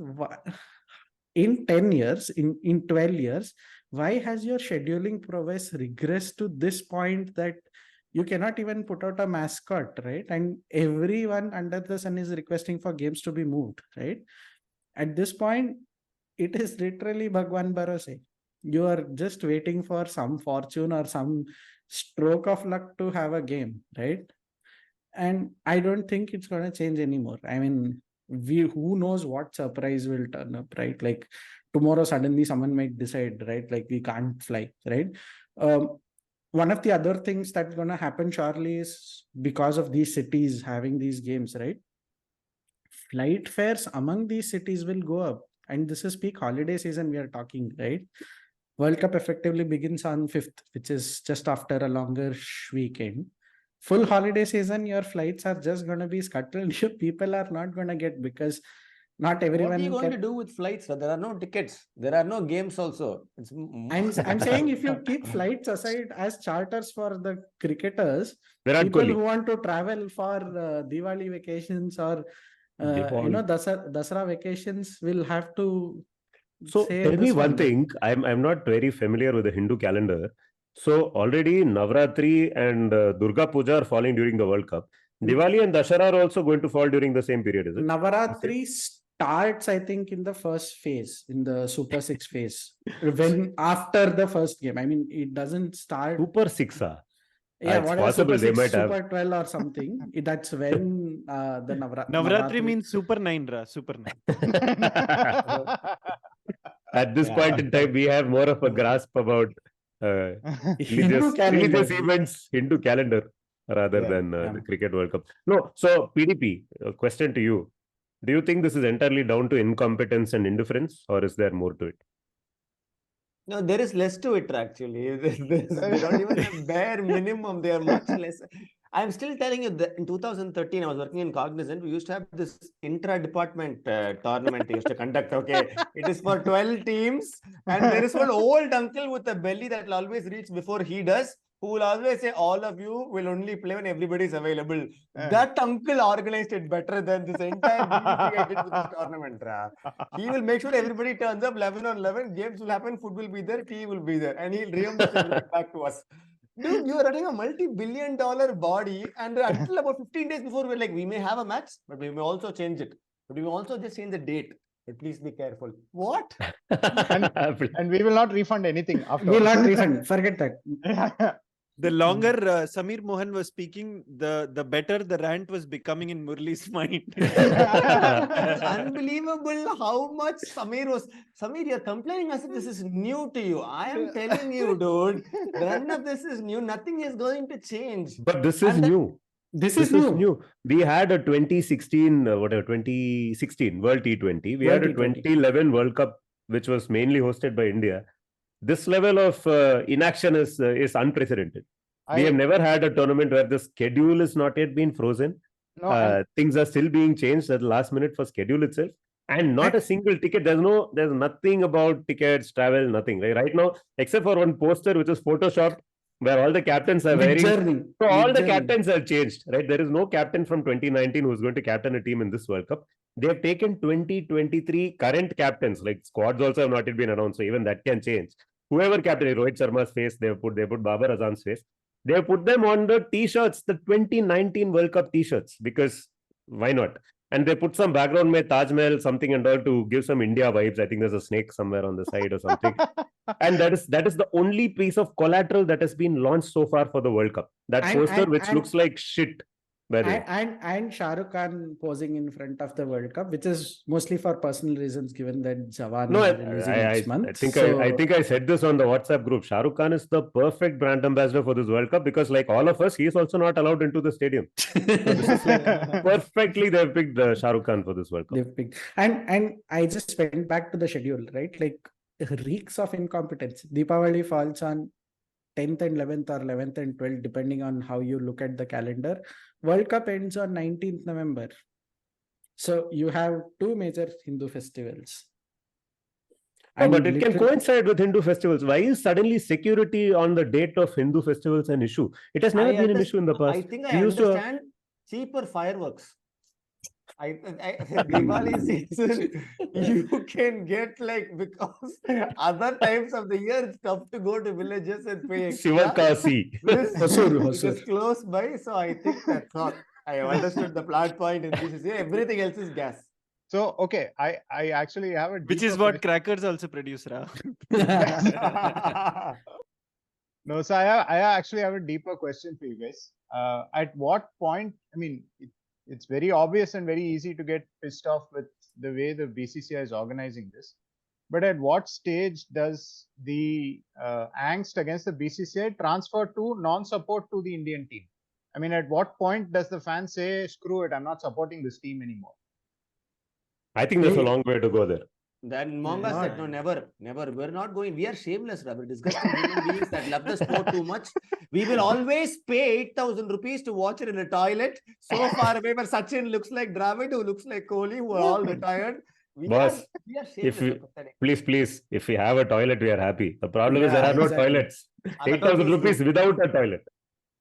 in 10 years, in 12 years, why has your scheduling prowess regressed to this point that you cannot even put out a mascot, right? And everyone under the sun is requesting for games to be moved, right? At this point, it is literally Bhagwan Barose. You are just waiting for some fortune or some stroke of luck to have a game, right? And I don't think it's going to change anymore. I mean, who knows what surprise will turn up, right? Like tomorrow suddenly someone might decide, right? Like we can't fly, right? One of the other things that's going to happen surely is because of these cities having these games, right? Flight fares among these cities will go up. And this is peak holiday season we are talking, right? World Cup effectively begins on 5th, which is just after a longer weekend. Full holiday season, your flights are just going to be scuttled. Your people are not going to get, because not everyone. What are you going to do with flights? There are no tickets. There are no games also. I'm saying if you keep flights aside as charters for the cricketers, Virat people Kohli. who want to travel for Diwali vacations or Dasara vacations will have to. So tell me one thing. I'm not very familiar with the Hindu calendar. So already Navratri and Durga Puja are falling during the World Cup. Diwali and Dashara are also going to fall during the same period, is it? Navaratri starts, I think, in the first phase, in the Super 6 phase. When after the first game. I mean, it doesn't start. Super 6. Yeah, It's whatever possible Super they 6, might have. Super 12 or something. That's when the Navratri means Super 9, ra. Super 9. At this point in time, we have more of a grasp about Hindu religious calendar. events into calendar rather Yeah, than yeah. the Cricket World Cup. No, so PDP, a question to you. Do you think this is entirely down to incompetence and indifference, or is there more to it? No, there is less to it actually. They don't even have bare minimum. They are much less. I'm still telling you that in 2013, I was working in Cognizant. We used to have this intra-department tournament they used to conduct. Okay, it is for 12 teams, and there is one old uncle with a belly that will always reach before he does, who will always say, "All of you will only play when everybody is available." That uncle organized it better than this entire BCCI did with this tournament. He will make sure everybody turns up 11 on 11. Games will happen, food will be there, tea will be there, and he'll reimburse everything back to us. Dude, you are running a multi-billion-dollar body, and until about 15 days before, we're like, we may have a match, but we may also change it. But we may also just change the date. But please be careful. What? And we will not refund anything after. We'll not refund. Forget that. The longer Samir Mohan was speaking, the better the rant was becoming in Murli's mind. It's unbelievable how much Samir was. Samir, you're complaining as if this is new to you. I am telling you, dude, none of this is new. Nothing is going to change. But this is new. This is new. We had a 2016, 2016 World T20. We World had a T20. 2011 World Cup, which was mainly hosted by India. This level of inaction is unprecedented. We have never had a tournament where the schedule is not yet been frozen. No, Things are still being changed at the last minute for schedule itself, and not a single ticket. There's nothing about tickets, travel, nothing. Right now, except for one poster which is photoshopped, where all the captains are wearing. Mid-journey. So all the captains have changed, right? There is no captain from 2019 who's going to captain a team in this World Cup. They have taken 2023 current captains, like squads also have not yet been announced, so even that can change. Whoever captain, Rohit Sharma's face, they put Babar Azam's face. They have put them on the t-shirts, the 2019 World Cup t-shirts, because why not? And they put some background में Taj Mahal something and all to give some India vibes. I think there's a snake somewhere on the side or something. And that is the only piece of collateral that has been launched so far for the World Cup. That poster which looks like shit. And Shah Rukh Khan posing in front of the World Cup, which is mostly for personal reasons, given that Jawan is releasing next month. I think I said this on the WhatsApp group. Shah Rukh Khan is the perfect brand ambassador for this World Cup because, like all of us, he is also not allowed into the stadium. So this is like perfectly they've picked Shah Rukh Khan for this World Cup. They've picked, and I just went back to the schedule, right? Like reeks of incompetence. Deepavali falls on 10th and 11th or 11th and 12th, depending on how you look at the calendar. World Cup ends on 19th November. So you have two major Hindu festivals. But it can coincide with Hindu festivals. Why is suddenly security on the date of Hindu festivals an issue? It has never been an issue in the past. I think I understand cheaper fireworks. Diwali season, you can get because other times of the year it's tough to go to villages and pay extra. Shivakasi. It's close by, so I think that's all. I have understood the plot point in BCCI. Everything else is gas. So, okay, I actually have a... Which is what crackers also produce, Ra. No, so I actually have a deeper question for you guys. At what point, I mean, it's very obvious and very easy to get pissed off with the way the BCCI is organizing this. But at what stage does the angst against the BCCI transfer to non-support to the Indian team? I mean, at what point does the fan say, screw it, I'm not supporting this team anymore? I think there's a long way to go there. Then Monga said, no, never. We're not going. We are shameless, we're disgusting human beings that love the sport too much. We will always pay 8,000 rupees to watch it in a toilet so far away where Sachin looks like Dravid, who looks like Kohli, who are all retired. We are shameless. Please, if we have a toilet, we are happy. The problem is there are no toilets. 8,000 rupees without a toilet.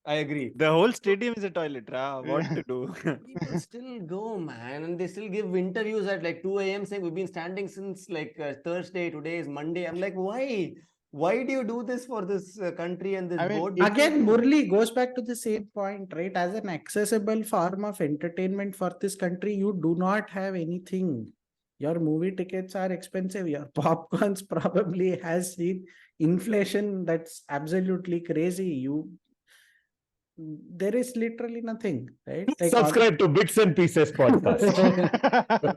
I agree. The whole stadium is a toilet, Ra. What to do? People still go, man, and they still give interviews at 2 a.m. saying we've been standing since Thursday, today is Monday. I'm like, why? Why do you do this for this country and this board? Again, Murli goes back to the same point, right? As an accessible form of entertainment for this country, you do not have anything. Your movie tickets are expensive. Your popcorns probably has seen inflation that's absolutely crazy. there is literally nothing, right? Like Subscribe to Bits and Pieces podcast.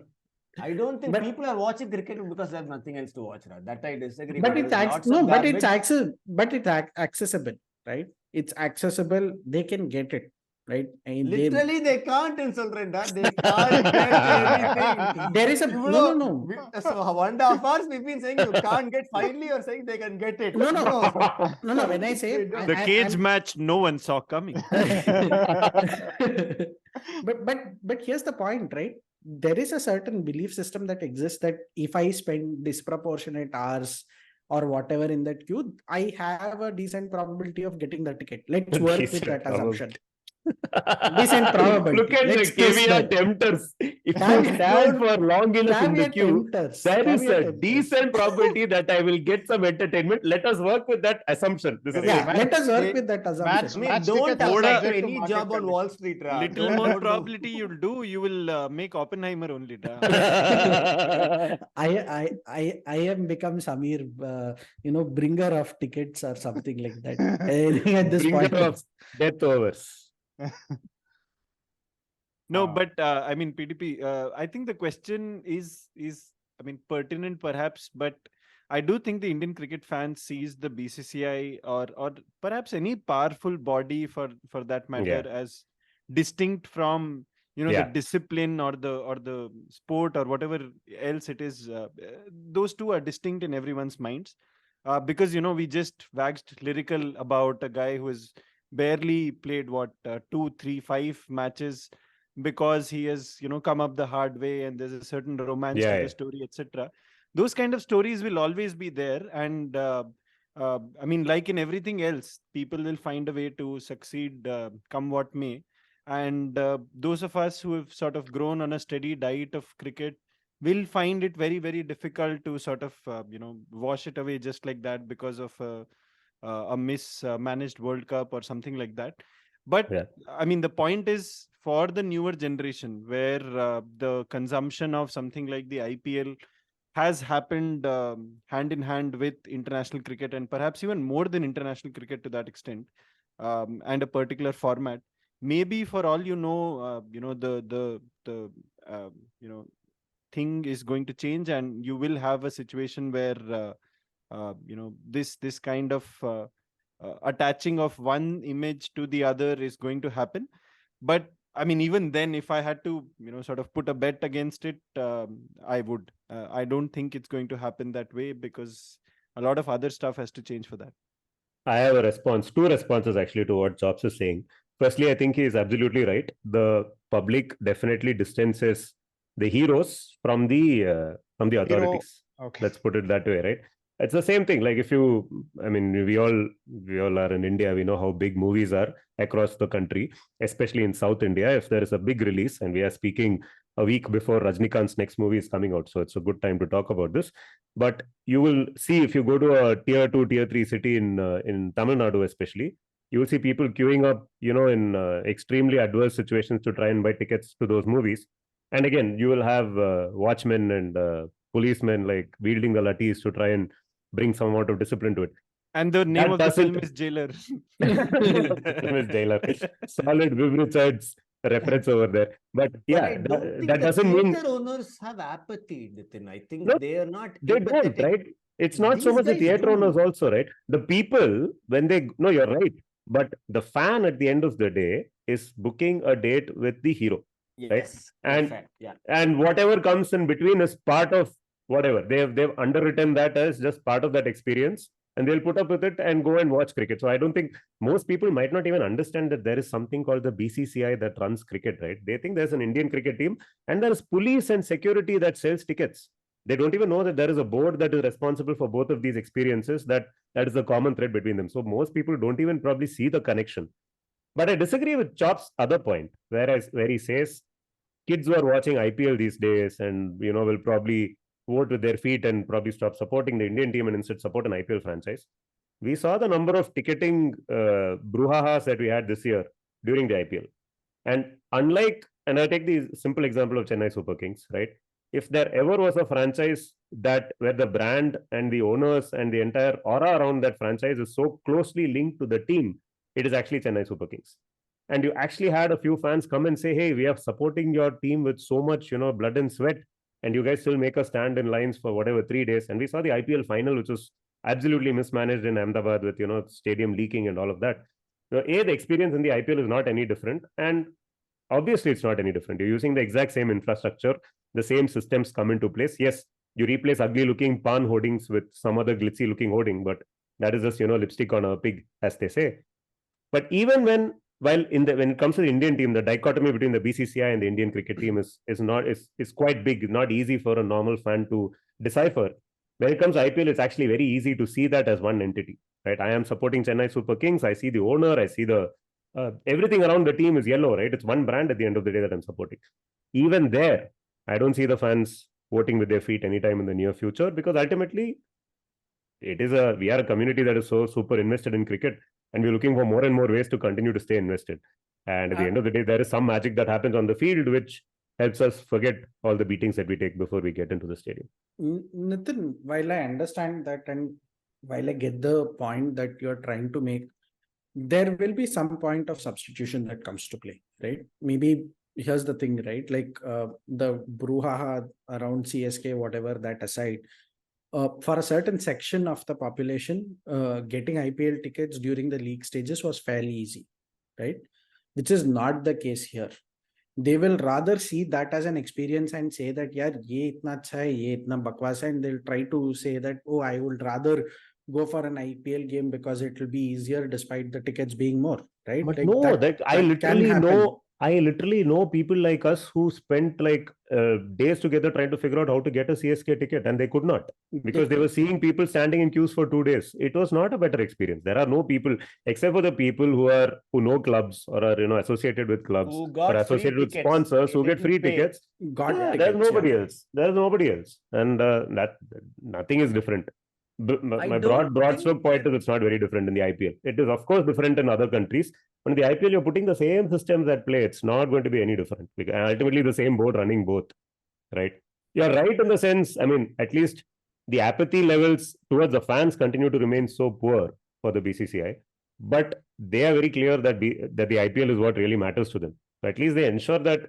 I don't think But- people are watching cricket because they have nothing else to watch. Right? That I disagree. but There it's is lots no, of but it's garbage. accessible, right? It's accessible. They can get it, right? And Literally, they can't insult Renda. They can't get anything. there is a You no. know, so 1.5 hours we've been saying you can't get. Finally, you're saying they can get it. No. No. When I say The cage match no one saw coming. but here's the point, right? There is a certain belief system that exists that if I spend disproportionate hours or whatever in that queue, I have a decent probability of getting the ticket. Let's work with that assumption. Decent probability. Look at Let's the twist caveat that. tempters. If you Caveat- stand for long enough in the Caveat queue, tempters. there is Caveat a tempters. decent probability that I will get some entertainment. Let us work with that assumption. This is Yeah, the let us work They- with that I assumption. mean, Match don't tickets are apply subject to to any market job on conditions. Wall Street. Ra. Little Don't more do- probability you'll do, you will make Oppenheimer only. Da. I am become Samir, bringer of tickets or something like that. I think at this bringer point, of death overs. No, Ah. but I mean, PDP, I think the question is, I mean, pertinent perhaps, but I do think the Indian cricket fan sees the BCCI or perhaps any powerful body for that matter as distinct from the discipline or the sport or whatever else it is. Those two are distinct in everyone's minds, because we just waxed lyrical about a guy who has barely played 2, 3, 5 matches because he has come up the hard way and there's a certain romance to the story, etc. Those kind of stories will always be there, and I mean, like in everything else, people will find a way to succeed, come what may. And those of us who have sort of grown on a steady diet of cricket will find it very, very difficult to sort of wash it away just like that because of a mismanaged World Cup or something like that. But I mean, the point is, for the newer generation, where the consumption of something like the IPL has happened hand in hand with international cricket, and perhaps even more than international cricket to that extent, and a particular format. Maybe for all the thing is going to change, and you will have a situation where this kind of attaching of one image to the other is going to happen. But I mean, even then, if I had to sort of put a bet against it, I would. I don't think it's going to happen that way, because a lot of other stuff has to change for that. I have a response, two responses actually to what Jobs is saying. Firstly, I think he is absolutely right. The public definitely distances the heroes from the authorities. Okay. Let's put it that way, right? It's the same thing. Like we all are in India. We know how big movies are across the country, especially in South India. If there is a big release, and we are speaking a week before Rajnikant's next movie is coming out, so it's a good time to talk about this. But you will see, if you go to a tier 2, tier 3 city in Tamil Nadu, especially, you will see people queuing up, in extremely adverse situations to try and buy tickets to those movies. And again, you will have watchmen and policemen like wielding the lathis to try and bring some amount of discipline to it. And the name of the film is Jailer. Film is Jailer. Solid Viv Richards reference over there. But yeah, that doesn't mean theater owners have apathy, Nitin. I think they are not. They don't, right? It's not so These much the guys theater do. owners also, right? The people, when they, no, you're right. But the fan at the end of the day is booking a date with the hero. Yes, And perfect. Yeah. and whatever comes in between is part of whatever. They've underwritten that as just part of that experience, and they'll put up with it and go and watch cricket. So I don't think most people might not even understand that there is something called the BCCI that runs cricket, right? They think there's an Indian cricket team and there's police and security that sells tickets. They don't even know that there is a board that is responsible for both of these experiences, that is the common thread between them. So most people don't even probably see the connection. But I disagree with Chop's other point, where he says kids who are watching IPL these days and will probably vote with their feet and probably stop supporting the Indian team and instead support an IPL franchise. We saw the number of ticketing brouhahas that we had this year during the IPL. And I take the simple example of Chennai Super Kings, right? If there ever was a franchise where the brand and the owners and the entire aura around that franchise is so closely linked to the team, it is actually Chennai Super Kings. and you actually had a few fans come and say, hey, we are supporting your team with so much, blood and sweat, and you guys still make us stand in lines for whatever 3 days. And we saw the IPL final, which was absolutely mismanaged in Ahmedabad with, stadium leaking and all of that. The experience in the IPL is not any different. And obviously, it's not any different. You're using the exact same infrastructure, the same systems come into place. Yes, you replace ugly looking pan hoardings with some other glitzy looking hoarding, but that is just, lipstick on a pig, as they say. But even when it comes to the Indian team, the dichotomy between the BCCI and the Indian cricket team is quite big, not easy for a normal fan to decipher. When it comes to IPL, it's actually very easy to see that as one entity, right? I am supporting Chennai Super Kings. I see the owner. I see the everything around the team is yellow, right? It's one brand at the end of the day that I'm supporting. Even there, I don't see the fans voting with their feet anytime in the near future, because ultimately, we are a community that is so super invested in cricket, and we're looking for more and more ways to continue to stay invested. And at the end of the day, there is some magic that happens on the field which helps us forget all the beatings that we take before we get into the stadium. Nitin, while I understand that and while I get the point that you're trying to make, there will be some point of substitution that comes to play, right? Maybe here's the thing, right? Like the brouhaha around CSK, whatever that aside, for a certain section of the population, getting IPL tickets during the league stages was fairly easy, right? Which is not the case here. They will rather see that as an experience and say that, yeah, ye itna acha hai, ye itna bakwas hai, and they'll try to say that, oh, I would rather go for an IPL game because it will be easier despite the tickets being more, right? But like no, that I literally know people like us who spent like days together trying to figure out how to get a CSK ticket, and they could not, because they were seeing people standing in queues for 2 days. It was not a better experience. There are no people, except for the people who know clubs or are associated with clubs Who or got associated free with tickets. sponsors who They get free didn't pay. tickets. got There's tickets, nobody yeah. else. There's nobody else, and that nothing is different. My broad think- stroke point is it's not very different in the IPL. It is of course different in other countries. But in the IPL, you're putting the same systems at play. It's not going to be any different. Because ultimately, the same boat running both, right? You're right in the sense, I mean, at least the apathy levels towards the fans continue to remain so poor for the BCCI. But they are very clear that the IPL is what really matters to them. So at least they ensure that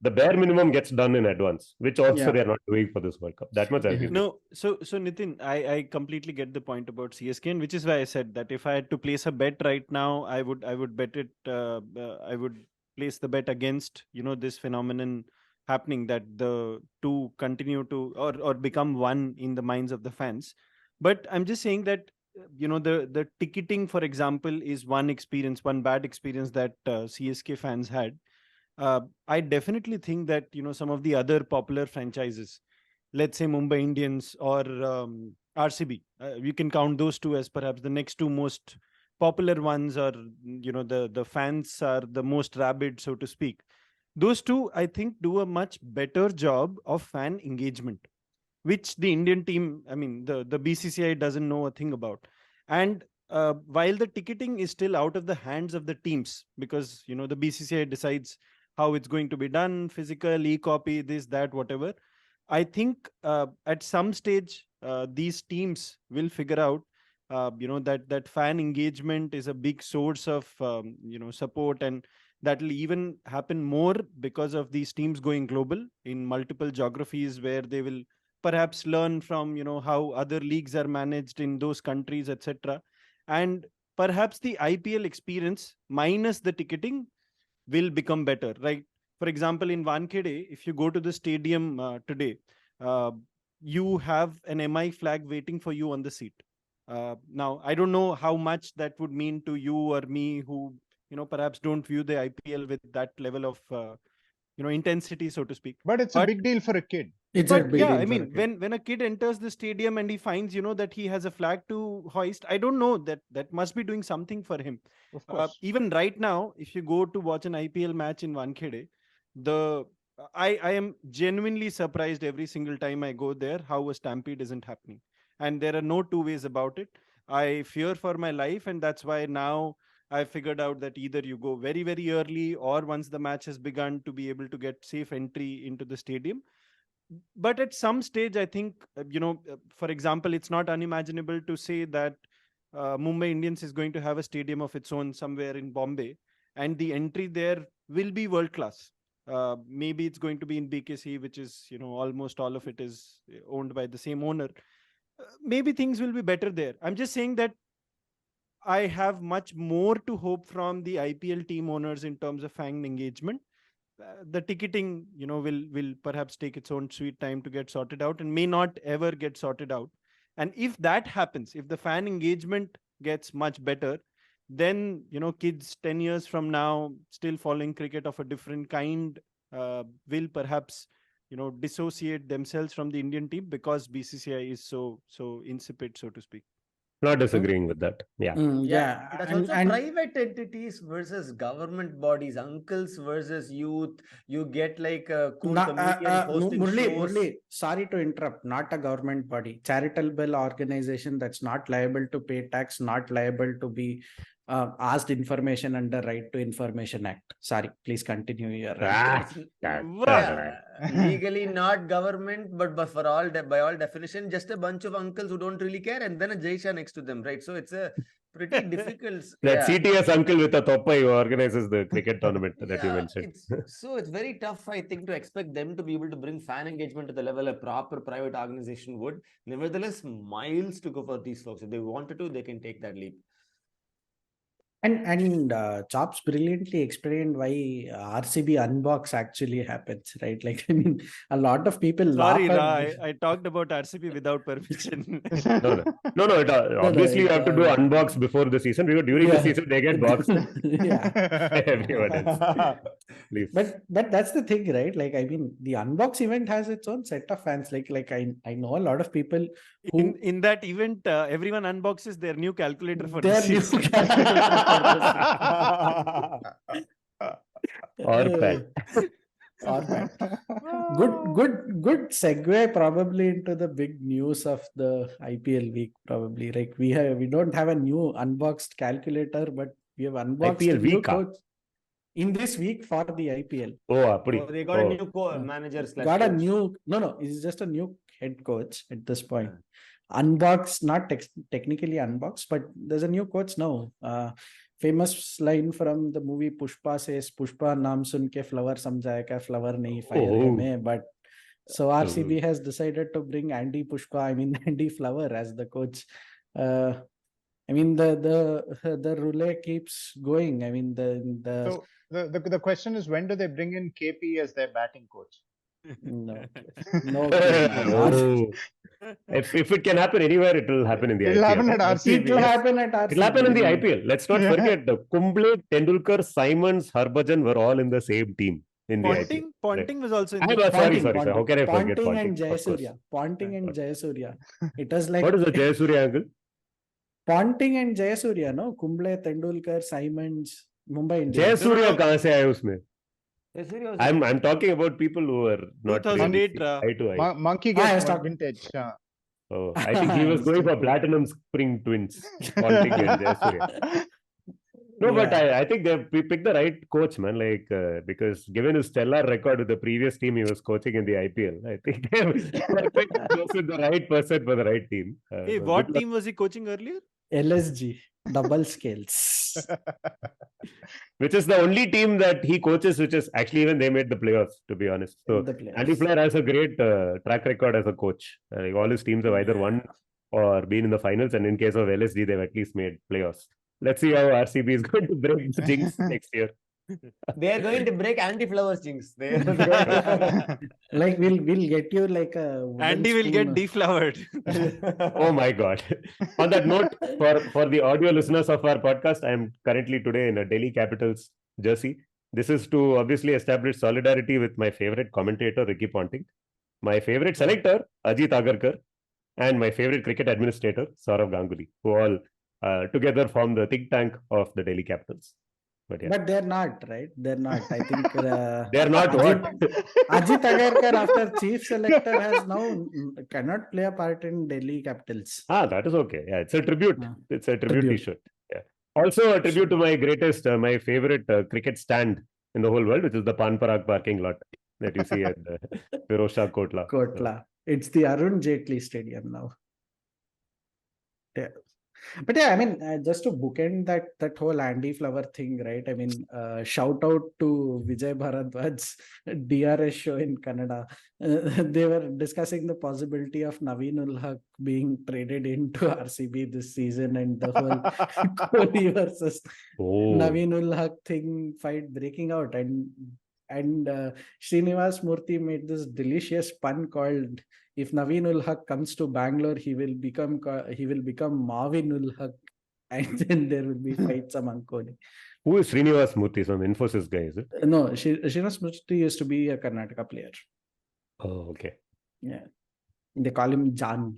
the bare minimum gets done in advance, which also they're not doing for this World Cup. That much I'll give you. No, so Nitin, I completely get the point about CSK, and which is why I said that if I had to place a bet right now, I would bet it. I would place the bet against this phenomenon happening, that the two continue to or become one in the minds of the fans. But I'm just saying that the ticketing, for example, is one bad experience that CSK fans had. I definitely think that some of the other popular franchises, let's say Mumbai Indians or RCB, you can count those two as perhaps the next two most popular ones, or the fans are the most rabid, so to speak. Those two, I think, do a much better job of fan engagement, which the Indian team, I mean, the BCCI doesn't know a thing about. And while the ticketing is still out of the hands of the teams, because the BCCI decides how it's going to be done, physical, e-copy, this, that, whatever. I think at some stage these teams will figure out, that fan engagement is a big source of support, and that will even happen more because of these teams going global in multiple geographies, where they will perhaps learn from how other leagues are managed in those countries, etc. And perhaps the IPL experience minus the ticketing will become better, right? For example, in Wankhede, if you go to the stadium today, you have an MI flag waiting for you on the seat. Now, I don't know how much that would mean to you or me, who perhaps don't view the IPL with that level of intensity, so to speak. But it's a big deal for a kid. It's a big deal. I mean, when a kid enters the stadium and he finds that he has a flag to hoist, I don't know, that must be doing something for him. Of course. Even right now, if you go to watch an IPL match in Wankhede, I am genuinely surprised every single time I go there how a stampede isn't happening, and there are no two ways about it. I fear for my life, and that's why now I figured out that either you go very, very early, or once the match has begun, to be able to get safe entry into the stadium. But at some stage, I think, for example, it's not unimaginable to say that Mumbai Indians is going to have a stadium of its own somewhere in Bombay, and the entry there will be world class. Maybe it's going to be in BKC, which is, almost all of it is owned by the same owner. Maybe things will be better there. I'm just saying that I have much more to hope from the IPL team owners in terms of fan engagement. The ticketing, will perhaps take its own sweet time to get sorted out, and may not ever get sorted out. And if that happens, if the fan engagement gets much better, then kids 10 years from now still following cricket of a different kind will perhaps dissociate themselves from the Indian team because BCCI is so insipid, so to speak. Not disagreeing with that. Yeah. Yeah. That's also private entities versus government bodies, uncles versus youth. You get like a cool comedian hosting shows. Murli, sorry to interrupt. Not a government body, charitable organization that's not liable to pay tax, not liable to be asked information under Right to Information Act. Sorry, please continue your legally not government, but for by all definition, just a bunch of uncles who don't really care, and then a Jaisha next to them, right? So it's a pretty difficult. That CTS uncle with a toppa who organizes the cricket tournament that you mentioned. It's very tough, I think, to expect them to be able to bring fan engagement to the level a proper private organization would. Nevertheless, miles to go for these folks. If they wanted to, they can take that leap. And Chops brilliantly explained why RCB unbox actually happens, right? Like, I mean, a lot of people Sorry, laugh. I talked about RCB without permission. No. Obviously, you have to do unbox before the season, because during the season they get boxed. Everyone else. Please. But that's the thing, right? Like, I mean, the unbox event has its own set of fans. Like I know a lot of people who in that event, everyone unboxes their new calculator for their this new season. Or bad. Good segue probably into the big news of the IPL week. Probably, like we don't have a new unboxed calculator, but we have unboxed IPL a new week, coach in this week for the IPL. They got a new manager. Got a new it's just a new head coach at this point. Unboxed, not technically unboxed, but there's a new coach now. Famous line from the movie Pushpa says, "Pushpa naam sun ke flower samjhaya kya, flower nahi fire hai main." But so RCB has decided to bring Andy Flower as the coach. I mean the roulette keeps going. I mean So the question is, when do they bring in KP as their batting coach? No. If it can happen anywhere, it will happen in the IPL. It'll happen at RCB. It will happen at RCB. It'll happen in the IPL. Let's not forget the Kumble, Tendulkar, Simons, Harbhajan were all in the same team in the IPL. Ponting was also in the Sorry. How can I forget Ponting Ponting? and Jayasuriya. Ponting and Jayasuriya. It was like What is the Jayasuriya angle? Ponting and Jayasuriya, no? Kumble, Tendulkar, Simons, Mumbai Indians. Jayasuriya kahan se aaya usme? I'm talking about people who are not 2008 eye to eye. Monkey gets vintage. Oh, I think he was going for platinum spring twins. Ponting and Jayasuriya. No, but I think they picked the right coach, man. Like because given his stellar record with the previous team he was coaching in the IPL, I think they picked the right person for the right team. What team was he coaching earlier? LSG, double scales. Which is the only team that he coaches, which is actually even they made the playoffs, to be honest. So Andy Flower has a great track record as a coach. All his teams have either won or been in the finals, and in case of LSG, they've at least made playoffs. Let's see how RCB is going to break the jinx next year. They are going to break Andy Flower's jinx. Like we'll get you like a Andy will get deflowered. Oh my God. On that note, for the audio listeners of our podcast, I am currently today in a Delhi Capitals jersey. This is to obviously establish solidarity with my favorite commentator, Ricky Ponting, my favorite selector, Ajit Agarkar, and my favorite cricket administrator, Saurav Ganguly, who all together form the think tank of the Delhi Capitals. But they're not, right? They're not. I think they're not Ajit Agarkar, after chief selector, has now cannot play a part in Delhi Capitals. That is okay. Yeah, it's a tribute. It's a tribute t-shirt. Yeah. Also a tribute to my greatest, my favorite cricket stand in the whole world, which is the Panparag parking lot that you see at Firozshah Kotla. It's the Arun Jaitley Stadium now. Yeah. But yeah, I mean, just to bookend that whole Andy Flower thing, right? I mean, shout out to Vijay Bharadwaj's DRS show in Canada. They were discussing the possibility of Naveen ul Haq being traded into RCB this season, and the whole Kohli versus Naveen ul Haq thing fight breaking out, and Srinivas Murthy made this delicious pun called, if Naveen ul Haq comes to Bangalore, he will become Marvin ul Haq, and then there will be fights among Kohli. Who is Srinivas Murthy? Some Infosys guy, is it? No, Srinivas Murthy used to be a Karnataka player. Oh, okay. Yeah, they call him Jan.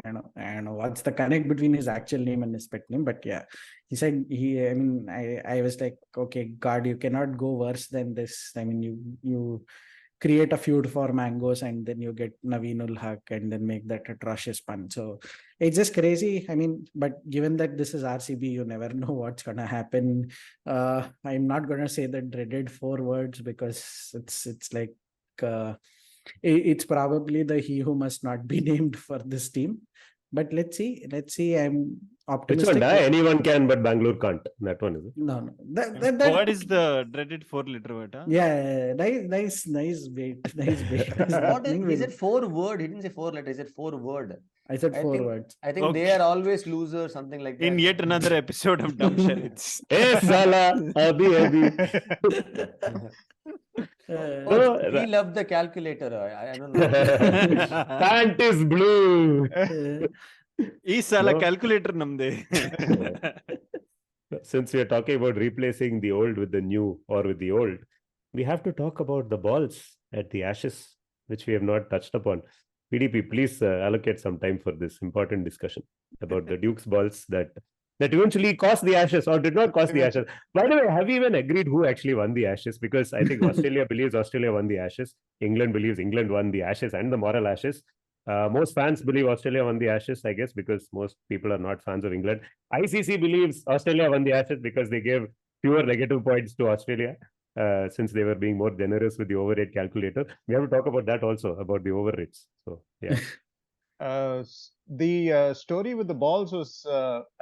I don't know what's the connect between his actual name and his pet name, but yeah, he said I was like, okay, God, you cannot go worse than this. I mean, you create a feud for mangoes and then you get Naveen ul Haq and then make that atrocious pun. So it's just crazy. I mean, but given that this is RCB, you never know what's gonna happen. I'm not gonna say the dreaded 4 words because it's like it's probably the he who must not be named for this team. But let's see. I'm optimistic. Which one? Anyone can, but Bangalore can't. That one is it? No. What is the dreaded 4-letter word? Huh? Yeah, nice bait. What is it? 4 word? He didn't say 4 letters. He said 4 word. I said 4 words. I think they are always losers, something like that. In yet another episode of Dumb Charades. Hey, Sala, Abhi. We love the calculator. I don't know. Pant is blue. ಈ ಸಲ calculator ನಮ್ದೆ. Since we are talking about replacing the old with the new or with the old, we have to talk about the balls at the Ashes, which we have not touched upon. PDP, please allocate some time for this important discussion about the Duke's balls that eventually cost the Ashes or did not cost the Ashes. By the way, have we even agreed who actually won the Ashes? Because I think Australia believes Australia won the Ashes. England believes England won the Ashes and the moral Ashes. Most fans believe Australia won the Ashes, I guess, because most people are not fans of England. ICC believes Australia won the Ashes because they gave fewer negative points to Australia since they were being more generous with the overrate calculator. We have to talk about that also, about the overrates. So, yeah. The story with the balls was,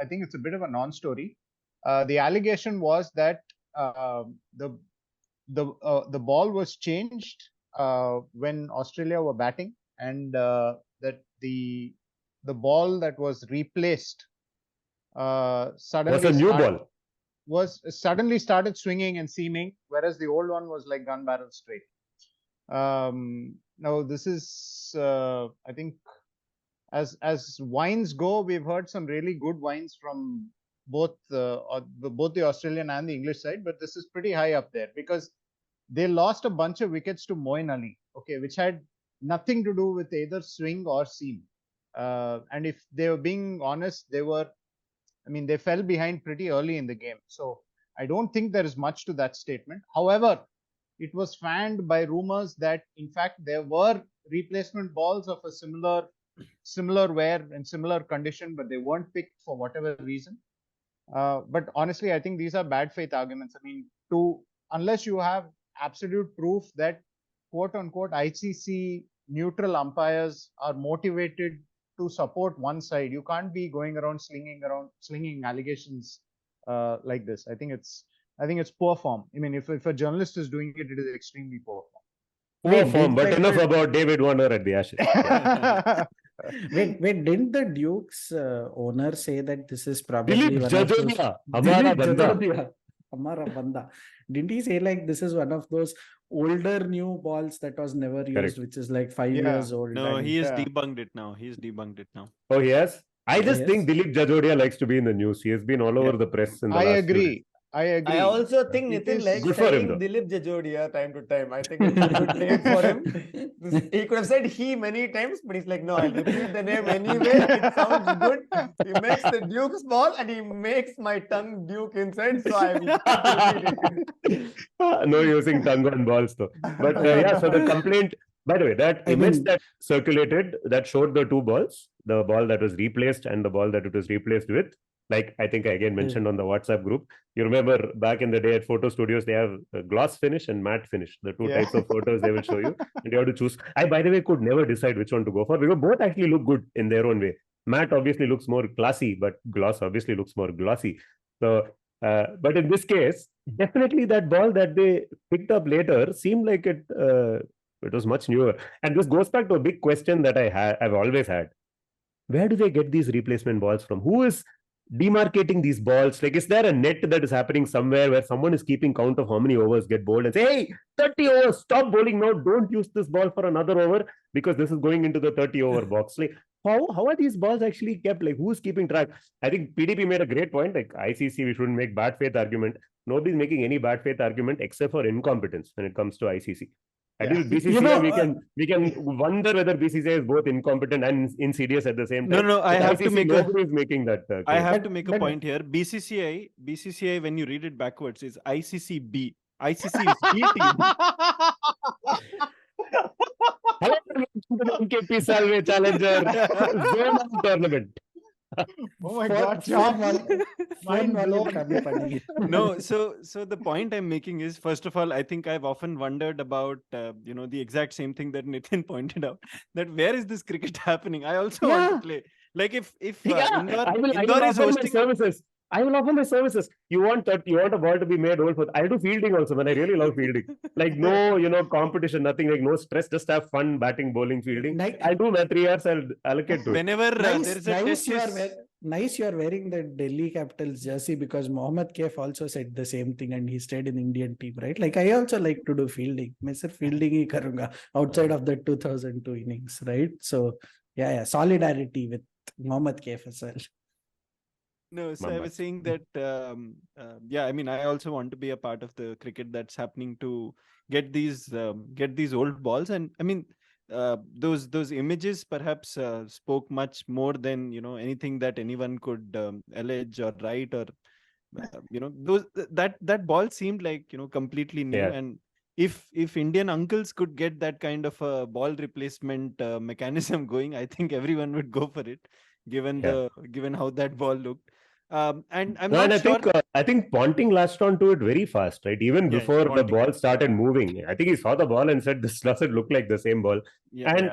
I think it's a bit of a non-story. The allegation was that the ball was changed when Australia were batting, and that the ball that was replaced suddenly started swinging and seaming, whereas the old one was like gun barrel straight. Now this is, I think, as wines go, we've heard some really good wines from both the Australian and the English side, but this is pretty high up there because they lost a bunch of wickets to Moeen Ali, okay, which had nothing to do with either swing or seam. And if they were being honest, they fell behind pretty early in the game. So I don't think there is much to that statement. However, it was fanned by rumors that in fact there were replacement balls of a similar wear and similar condition, but they weren't picked for whatever reason. But honestly, I think these are bad faith arguments. I mean, unless you have absolute proof that quote unquote ICC neutral umpires are motivated to support one side, you can't be going around slinging allegations like this. I think it's poor form. I mean, if a journalist is doing it, it is extremely poor form. Poor form, but enough about David Warner at the Ashes. Wait, didn't the Duke's owner say that this is probably Dileep Jajodia, Hamara Banda. Didn't he say like this is one of those older new balls that was never used, Correct. which is like 5 years old? No, he has debunked it now. Oh, he has? I just think Dileep Jajodia likes to be in the news. He has been all over the press in the last few days. I agree. I also think Nitin likes saying Dileep Jajodia time to time. I think it's a good name for him. He could have said he many times, but he's like, no, I'll repeat the name anyway. It sounds good. He makes the Duke's ball and he makes my tongue Duke inside. So I will repeat it. No using tongue on balls though. But so the complaint, by the way, that image that circulated that showed the 2 balls, the ball that was replaced and the ball that it was replaced with. Like I think I again mentioned on the WhatsApp group, you remember back in the day at photo studios, they have a gloss finish and matte finish, the 2 types of photos they will show you, and you have to choose. I, by the way, could never decide which one to go for because both actually look good in their own way. Matte obviously looks more classy, but gloss obviously looks more glossy. So, but in this case, definitely that ball that they picked up later seemed like it was much newer. And this goes back to a big question that I've always had. Where do they get these replacement balls from? Who is demarcating these balls? Like, is there a net that is happening somewhere where someone is keeping count of how many overs get bowled and say, hey, 30 overs, stop bowling now, don't use this ball for another over because this is going into the 30 over box. Like, how are these balls actually kept? Like, who's keeping track? I think PDP made a great point. Like, ICC, we shouldn't make bad faith argument. Nobody's making any bad faith argument except for incompetence when it comes to ICC. I think BCCI, we can wonder whether BCCI is both incompetent and insidious at the same time. No, I have to make nobody is making that. I have to make a point here. BCCI, when you read it backwards, is ICCB. ICC is B team. Hello, MKP Salve Challenger Zonal Tournament. Oh my God, John. Mind blown. No, so the point I'm making is, first of all, I think I've often wondered about the exact same thing that Nitin pointed out, that where is this cricket happening? I also want to play. Like if Indore is hosting services. I will offer my services. You want a ball to be made old for. I do fielding also, man. I really love fielding. Like no, competition, nothing, like no stress, just have fun batting, bowling, fielding. I'll do my 3 hours, I'll allocate to it. Whenever there's a test. Nice you are wearing the Delhi Capitals jersey, because Mohammad Kaif also said the same thing and he stayed in the Indian team, right? Like I also like to do fielding. मैं सिर्फ fielding ही करूँगा outside of the 2002 innings, right? So yeah, solidarity with Mohammad Kaif as well. No, so I was saying that, I mean, I also want to be a part of the cricket that's happening to get these old balls. And I mean, those images perhaps spoke much more than, anything that anyone could allege or write, or, that ball seemed like, completely new. Yeah. And if Indian uncles could get that kind of a ball replacement mechanism going, I think everyone would go for it, given how that ball looked. And I'm not sure. I think Ponting latched on to it very fast, right? Even before the ball started moving. I think he saw the ball and said, this doesn't look like the same ball. Yeah, and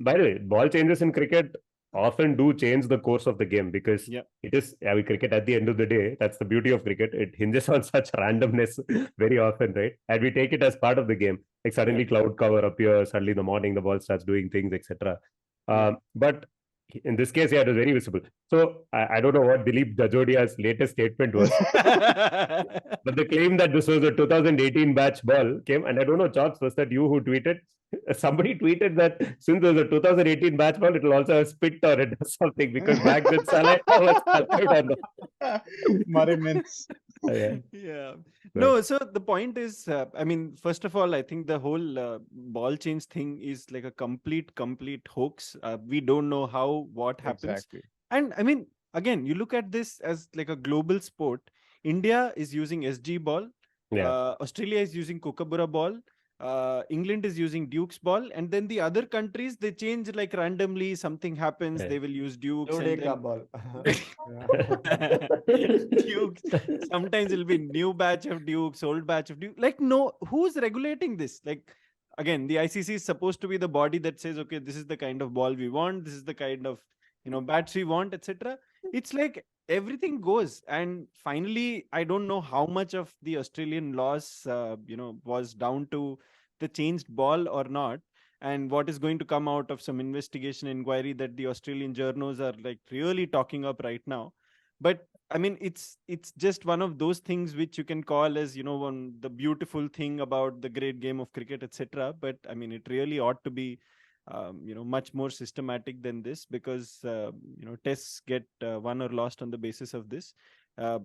by the way, ball changes in cricket often do change the course of the game, because it is cricket at the end of the day. That's the beauty of cricket. It hinges on such randomness very often, right? And we take it as part of the game. Like suddenly cloud cover appears, suddenly in the morning the ball starts doing things, etc. But in this case, it was very visible. So I don't know what Dileep Jajodia's latest statement was, but the claim that this was a 2018 batch ball came, and I don't know, Chops, was that you who tweeted? Somebody tweeted that since there's a 2018 batch ball, it will also have spit or it or something, because back then Salah was on Murray Yeah. No, so the point is, I mean, first of all, I think the whole ball change thing is like a complete hoax. We don't know what happens. Exactly. And I mean, again, you look at this as like a global sport. India is using SG ball. Australia is using Kookaburra ball. England is using Duke's ball, and then the other countries, they change like randomly. Something happens, they will use Duke's. Ball. Dukes. Sometimes it'll be new batch of Dukes, old batch of Dukes. Like, no, who's regulating this? Like, again, the ICC is supposed to be the body that says, okay, this is the kind of ball we want, this is the kind of bats we want, etc. It's like everything goes, and finally, I don't know how much of the Australian loss was down to the changed ball or not, and what is going to come out of some investigation inquiry that the Australian journos are like really talking up right now. But I mean, it's just one of those things which you can call as the beautiful thing about the great game of cricket, etc. But I mean, it really ought to be much more systematic than this, because tests get won or lost on the basis of this.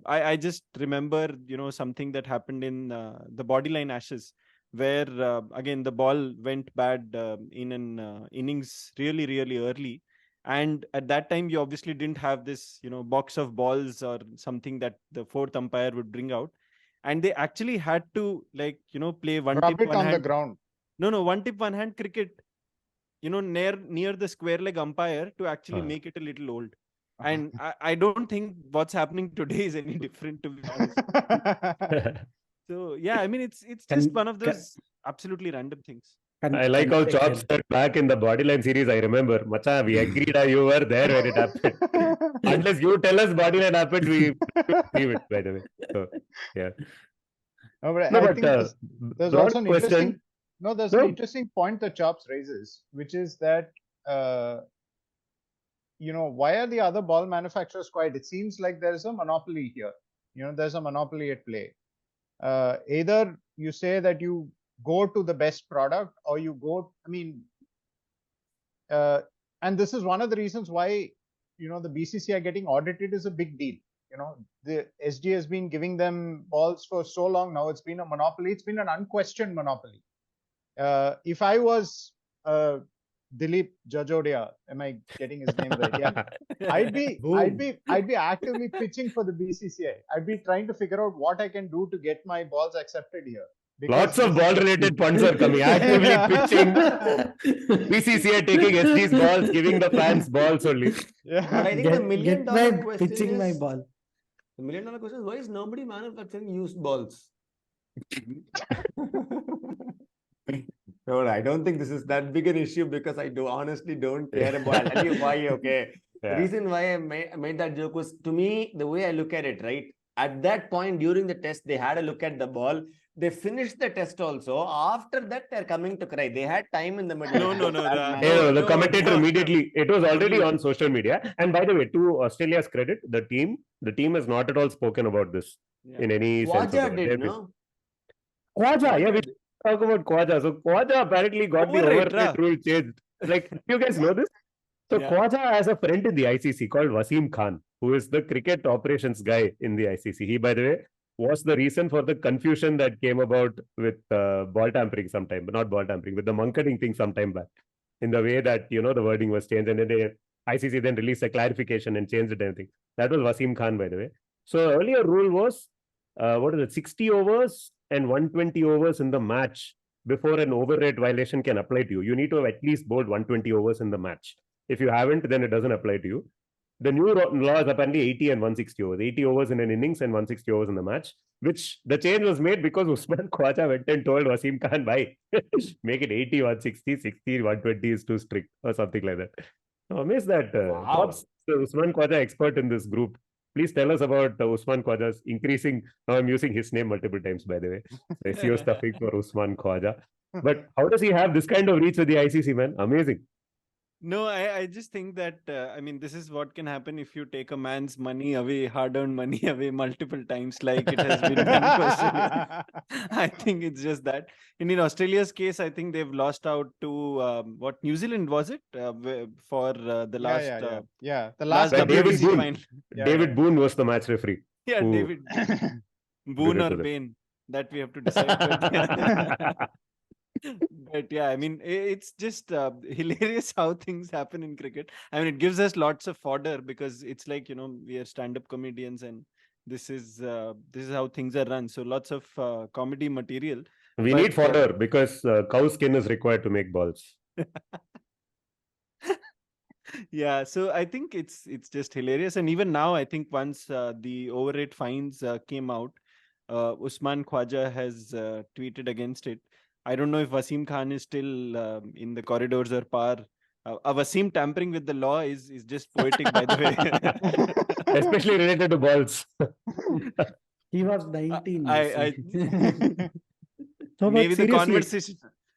I just remember something that happened in the Bodyline Ashes, where again the ball went bad in an innings really early, and at that time you obviously didn't have this box of balls or something that the fourth umpire would bring out, and they actually had to play one Rub tip it one on hand. the ground. No, one tip one hand cricket, near the square leg umpire, to actually make it a little old. And I don't think what's happening today is any different, to be honest. So yeah, I mean, it's just one of those absolutely random things. I like how Chops said back in the Bodyline series. I remember, Macha, we agreed you were there when it happened. Unless you tell us Bodyline happened, we leave it, by the way. So, yeah. No, but No, I but think there's broad also an question. there's an interesting point that Chops raises, which is that why are the other ball manufacturers quiet? It seems like there's a monopoly here. There's a monopoly at play. Either you say that you go to the best product, or you go. And this is one of the reasons why the BCCI getting audited is a big deal. The SG has been giving them balls for so long now. It's been a monopoly. It's been an unquestioned monopoly. If I was Dileep Jajodia, am I getting his name right? Yeah, I'd be actively pitching for the BCCI. I'd be trying to figure out what I can do to get my balls accepted here. Lots of ball-related puns are coming. Actively pitching, BCCI taking SG's balls, giving the fans balls only. Yeah. But I think the million-dollar question pitching is, my ball. The million-dollar question is, why is nobody manufacturing used balls? No, I don't think this is that big an issue, because I honestly don't care about. I'll tell you why. Okay, the reason why I made that joke was, to me, the way I look at it, right? At that point during the test, they had a look at the ball. They finished the test also. After that, they're coming to cry. They had time in the middle. No. The commentator immediately. It was already on social media. And by the way, to Australia's credit, the team has not at all spoken about this in any sense. Khwaja did, no? Khwaja, yeah, we talk about Khwaja. So Khwaja apparently got the overrate rule changed. Like, you guys know this? So Khwaja has a friend in the ICC called Wasim Khan, who is the cricket operations guy in the ICC. He, by the way, was the reason for the confusion that came about with ball tampering sometime, but not ball tampering, with the monketing thing sometime back, in the way that, the wording was changed, and then the ICC then released a clarification and changed it and everything. That was Wasim Khan, by the way. So earlier rule was, 60 overs and 120 overs in the match before an overrate violation can apply to you. You need to have at least bowled 120 overs in the match. If you haven't, then it doesn't apply to you. The new law is apparently 80 and 160 overs. 80 overs in an innings and 160 overs in the match, which the change was made because Usman Khwaja went and told Wasim Khan, bhai, make it 80, 160, 60, 120 is too strict, or something like that. I'm amazed that the Usman Khwaja expert in this group. Please tell us about Usman Khwaja's increasing. Now I'm using his name multiple times, by the way. SEO stuffing for Usman Khwaja. But how does he have this kind of reach with the ICC, man? Amazing. No, I just think that, this is what can happen if you take a man's money away, hard-earned money away multiple times, like it has been done for Australia. I think it's just that. And in Australia's case, I think they've lost out to, New Zealand was it? For the last... the last David Boone. final. David Boone was the match referee. Yeah, David Boone or Bain. That we have to decide. But yeah, it's just hilarious how things happen in cricket. It gives us lots of fodder, because it's like, we are stand-up comedians, and this is how things are run. So lots of comedy material. We need fodder because cow skin is required to make balls. Yeah, so I think it's just hilarious. And even now, I think once the overrate fines came out, Usman Khwaja has tweeted against it. I don't know if Wasim Khan is still in the corridors or par. Wasim tampering with the law is just poetic, by the way. Especially related to balls. He was 19. Maybe the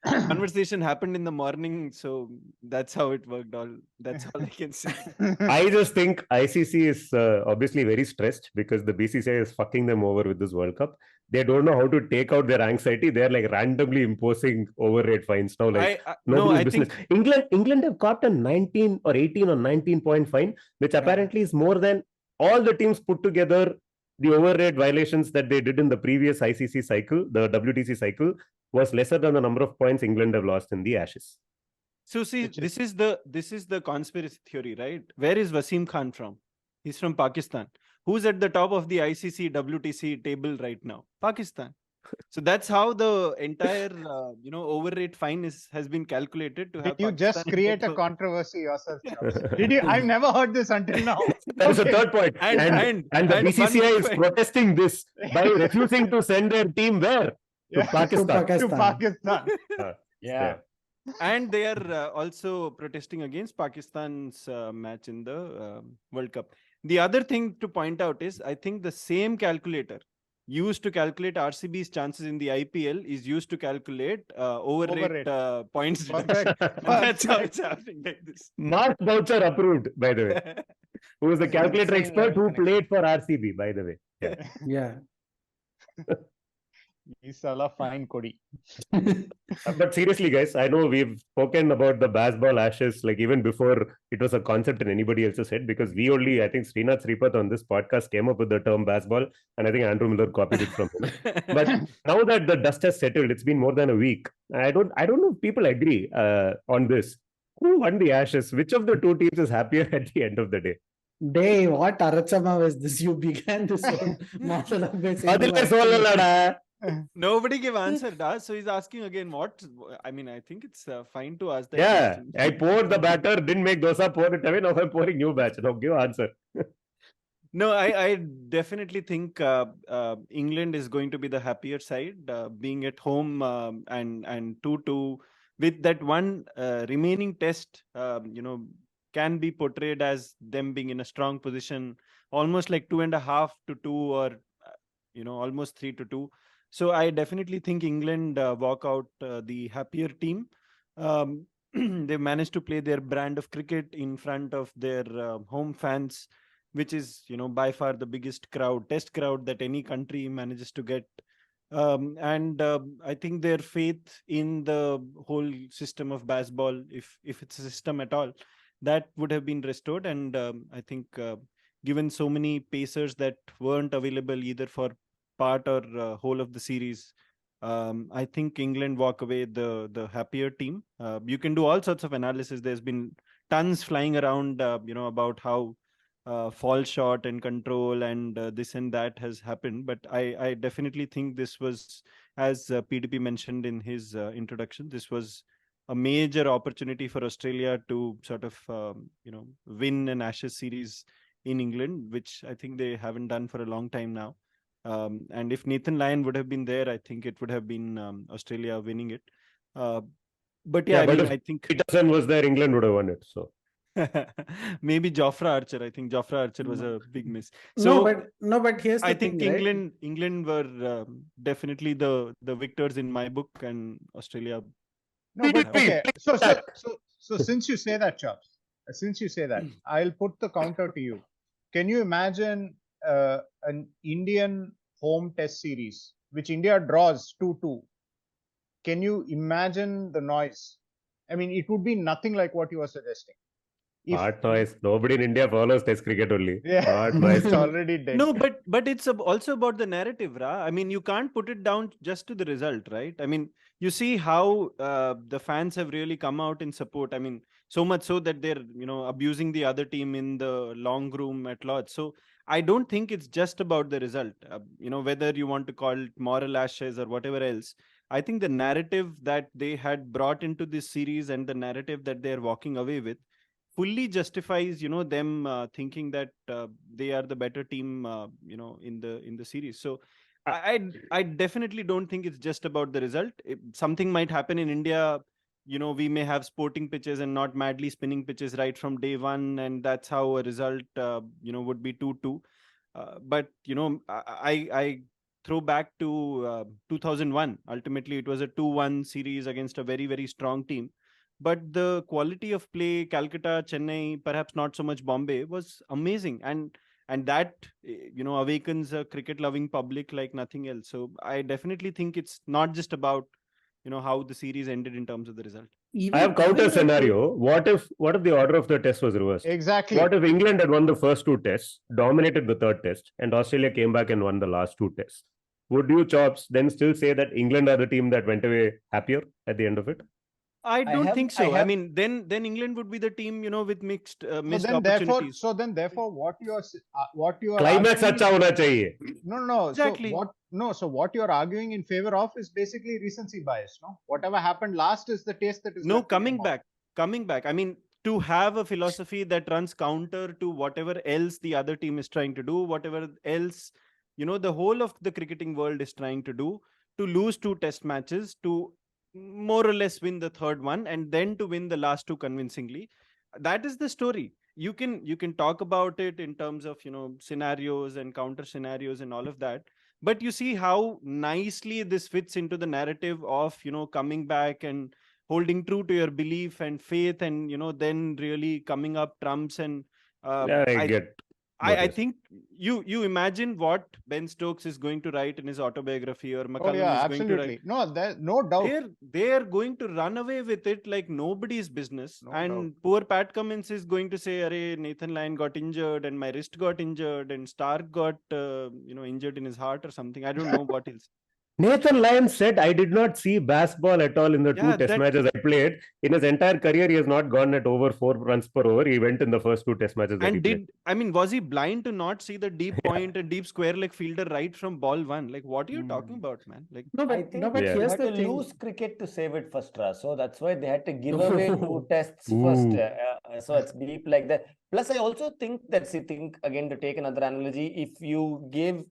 conversation happened in the morning, so that's how it worked. That's all I can say. I just think ICC is obviously very stressed because the BCCI is fucking them over with this World Cup. They don't know how to take out their anxiety. They're like randomly imposing overrate fines now. Like business. England have caught a 19 or 18 or 19 point fine, which apparently is more than all the teams put together. The overrate violations that they did in the previous ICC cycle, the WTC cycle, was lesser than the number of points England have lost in the Ashes. So see, this is the conspiracy theory, right? Where is Wasim Khan from? He's from Pakistan. Who's at the top of the ICC WTC table right now? Pakistan. So that's how the entire overrate fine has been calculated to have. Did you just create a controversy yourself? Did you? I've never heard this until now. That's the third point. And the BCCI is protesting this by refusing to send their team where? To Pakistan. To Pakistan. Yeah. And they are also protesting against Pakistan's match in the World Cup. The other thing to point out is, I think the same calculator used to calculate RCB's chances in the IPL is used to calculate overrate points. Perfect. That's how Perfect. it's happening like this. Mark Boucher approved, by the way. Who is the calculator Insane expert who connection. played for RCB, by the way. Yeah. Yeah. Isala fine Kodi. But seriously, guys, I know we've spoken about the baseball ashes like even before it was a concept in anybody else's head, because we only, I think Srinath Sripath on this podcast came up with the term baseball, and I think Andrew Miller copied it from him. But now that the dust has settled, it's been more than a week. I don't know if people agree on this. Who won the ashes? Which of the two teams is happier at the end of the day? Dave, what Arachama was this? You began this whole monologue by saying Adile what- Solalada. Nobody gave answer, so he's asking again. What? I mean, I think it's fine to ask that Yeah, question. I poured the batter, didn't make dosa, poured it away. Now I'm pouring new batch. Now give answer. No, I definitely think England is going to be the happier side, being at home and 2-2 with that one remaining test. Can be portrayed as them being in a strong position, almost like 2.5-2, or almost 3-2. So I definitely think England walk out the happier team. They managed to play their brand of cricket in front of their home fans, which is by far the biggest test crowd that any country manages to get. And I think their faith in the whole system of baseball, if it's a system at all, that would have been restored. And I think given so many pacers that weren't available either for part or whole of the series, I think England walk away the happier team. You can do all sorts of analysis. There's been tons flying around, about how fall shot and control and this and that has happened. But I definitely think this was, as PDP mentioned in his introduction, this was a major opportunity for Australia to sort of, win an Ashes series in England, which I think they haven't done for a long time now. And if Nathan Lyon would have been there, I think it would have been Australia winning it. But yeah, but I mean, if I think Peterson was there, England would have won it. So maybe Jofra Archer. I think Jofra Archer was a big miss. So no, but here's the I thing, think right? England were definitely the victors in my book, and Australia. No, but PDP, okay. So since you say that, Chops, I'll put the counter to you. Can you imagine an Indian home test series which India draws 2-2? Can you imagine the noise? I mean, it would be nothing like what you are suggesting. Hard noise. Nobody in India follows Test cricket only. Yeah, Hard noise. it's already dead. No, but it's also about the narrative, Ra. I mean, you can't put it down just to the result, right? I mean, you see how the fans have really come out in support. I mean, so much so that they're abusing the other team in the long room at Lord's. So I don't think it's just about the result. Whether you want to call it moral ashes or whatever else. I think the narrative that they had brought into this series and the narrative that they're walking away with fully justifies them thinking that they are the better team in the series. So I definitely don't think it's just about the result. Something might happen in India. We may have sporting pitches and not madly spinning pitches right from day one, and that's how a result would be 2-2. But I throw back to 2001. Ultimately it was a 2-1 series against a very, very strong team. But the quality of play, Calcutta, Chennai, perhaps not so much Bombay, was amazing. And that, awakens a cricket-loving public like nothing else. So I definitely think it's not just about, how the series ended in terms of the result. I have counter scenario. What if the order of the test was reversed? Exactly. What if England had won the first two tests, dominated the third test, and Australia came back and won the last two tests? Would you, Chops, then still say that England are the team that went away happier at the end of it? I don't think so. I have- mean, then England would be the team, with mixed missed So opportunities. therefore, what you are Climax arguing- अच्छा होना चाहिए. No. Exactly. So what you're arguing in favor of is basically recency bias. No, whatever happened last is the taste that is. No, left in your coming back. I mean, to have a philosophy that runs counter to whatever else the other team is trying to do, whatever else, the whole of the cricketing world is trying to do, to lose two test matches, to more or less win the third one, and then to win the last two convincingly. That is the story. You can talk about it in terms of scenarios and counter scenarios and all of that, but you see how nicely this fits into the narrative of coming back and holding true to your belief and faith, and then really coming up trumps. And Yeah, I get what I you're think you imagine what Ben Stokes is going to write in his autobiography, or Oh McCullum yeah, is going to write. absolutely. No, there's no doubt. They're going to run away with it like nobody's business. No And doubt. poor Pat Cummins is going to say, "Arey, Nathan Lyon got injured, and my wrist got injured, and Stark got injured in his heart or something." I don't know what else. Nathan Lyon said, "I did not see baseball at all in the Yeah, two test that- matches I played. In his entire career, he has not gone at over 4 runs per over. He went in the first two test matches that he And played." was he blind to not see the deep point and deep square leg fielder right from ball one? Like, what are you talking about, man? Like, No, I but think no, but Yeah. you here's had the to thing. lose cricket to save it first, Ra. So that's why they had to give away two tests Ooh. first. So it's deep like that. Plus, I also think that, again, to take another analogy, if you give,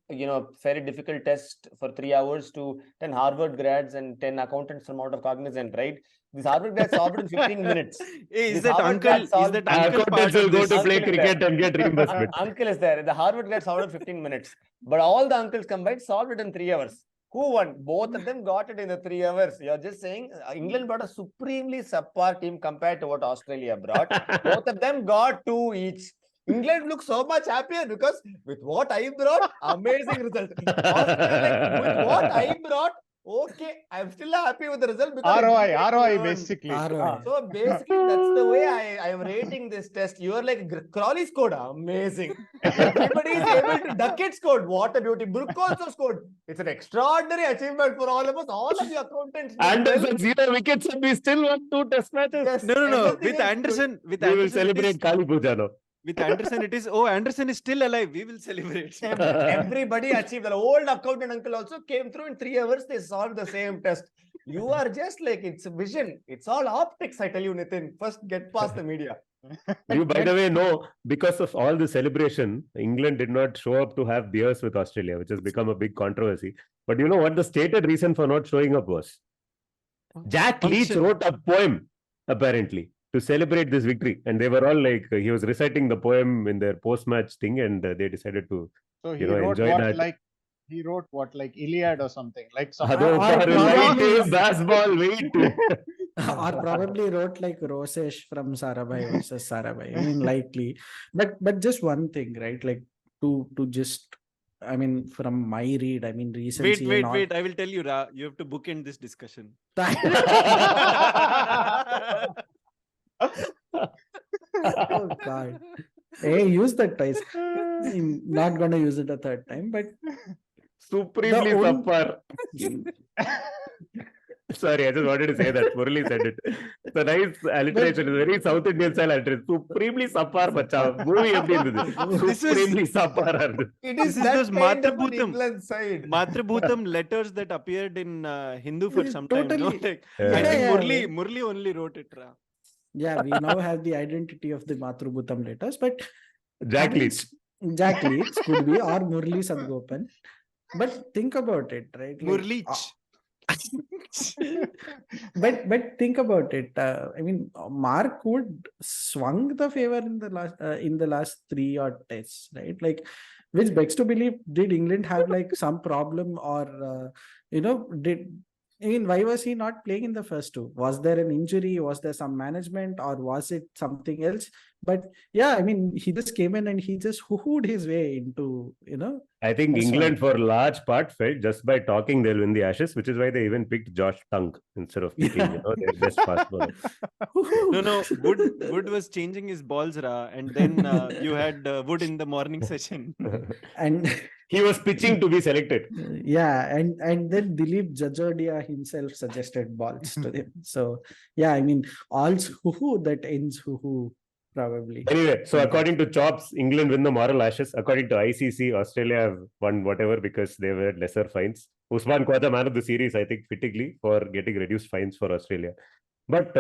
very difficult test for 3 hours to 10 Harvard grads and 10 accountants from out of Cognizant, right? These Harvard grads solved it in 15 minutes. hey, This is that Harvard uncle? grad Is solved- that uncle Accountants part will of go this? to play Uncle is cricket there. and get reimbursement. Uncle is there. The Harvard grad solved it in 15 minutes. But all the uncles combined solved it in 3 hours. Who won? Both of them got it in the 3 hours. You're just saying England brought a supremely subpar team compared to what Australia brought. Both of them got 2 each. England looks so much happier because with what I brought, amazing result. Australia, like, with what I brought, okay, I'm still happy with the result because I ROI, didn't get to ROI learn. basically. ROI. So basically, that's the way I am rating this test. You are like Crawley scored, amazing. Everybody is able to. Duckett scored, what a beauty. Brook also scored. It's an extraordinary achievement for all of us. All of you accountants. did well. Anderson 0 wickets and we still won 2 test matches. Yes, No. everything With is good. Anderson, We will celebrate Kali Puja now. With Anderson, it is, oh, Anderson is still alive. We will celebrate. Everybody achieved. The old accountant uncle also came through in 3 hours. They solved the same test. You are just like, it's a vision. It's all optics, I tell you, Nitin. First, get past the media. You, by the way, know, because of all the celebration, England did not show up to have beers with Australia, which has become a big controversy. But you know what the stated reason for not showing up was? Jack Leach Function. wrote a poem, apparently, to celebrate this victory. And they were all like, he was reciting the poem in their post-match thing, and they decided to, So he you know, wrote enjoy what that. like he wrote what like Iliad or something like some. Adho I par probably- light baseball, wait. Or probably wrote like Rosesh from Sarabhai versus Sarabhai. I mean, likely. But just one thing, right? Like to just, I mean, from my read, I mean, recency. and all- Wait. I will tell you, Ra. You have to bookend this discussion. Oh God. Hey, use that twice. I'm not gonna use it a third time, but Supremely The on- subpar. Sorry, I just wanted to say that. Murali said it. It's a nice alliteration. It's very South Indian style alliteration. Supremely subpar, bacha. Movie eppadi irundhu. This is- Supremely subpar. arundhu. It This is is that those kind of an Matrabhutam. England side. Matrabhutam letters that appeared in Hindu for some time. No? Totally. Like, Yeah. I think Yeah. Murli only wrote it, Ra. yeah, we now have the identity of the Matrubhutam letters, but Jack having Leach. s- Jack Leach could be or Murli Sadgopan. But think about it, right? Like, Murlich. but think about it. I mean, Mark Wood swung the favor in the last 3 odd tests, right? Like, which begs to believe, did England have like some problem, or why was he not playing in the first two? Was there an injury? Was there some management, or was it something else? But yeah, I mean, he just came in and he just hoo-hooed his way into, I think That's England, for large part, felt just by talking they'll win the Ashes, which is why they even picked Josh Tongue instead of picking their best fast bowler. No. Wood was changing his balls, Ra. And then you had Wood in the morning session. And He was pitching to be selected. yeah, and then Dileep Jajodia himself suggested balls to him. So yeah, I mean, all's hoo-hoo that ends hoo-hoo, probably. Anyway, so according to Chops, England win the moral Ashes. According to ICC, Australia have won whatever because they were lesser fines. Usman Khawaja, man of the series, I think, fittingly, for getting reduced fines for Australia. But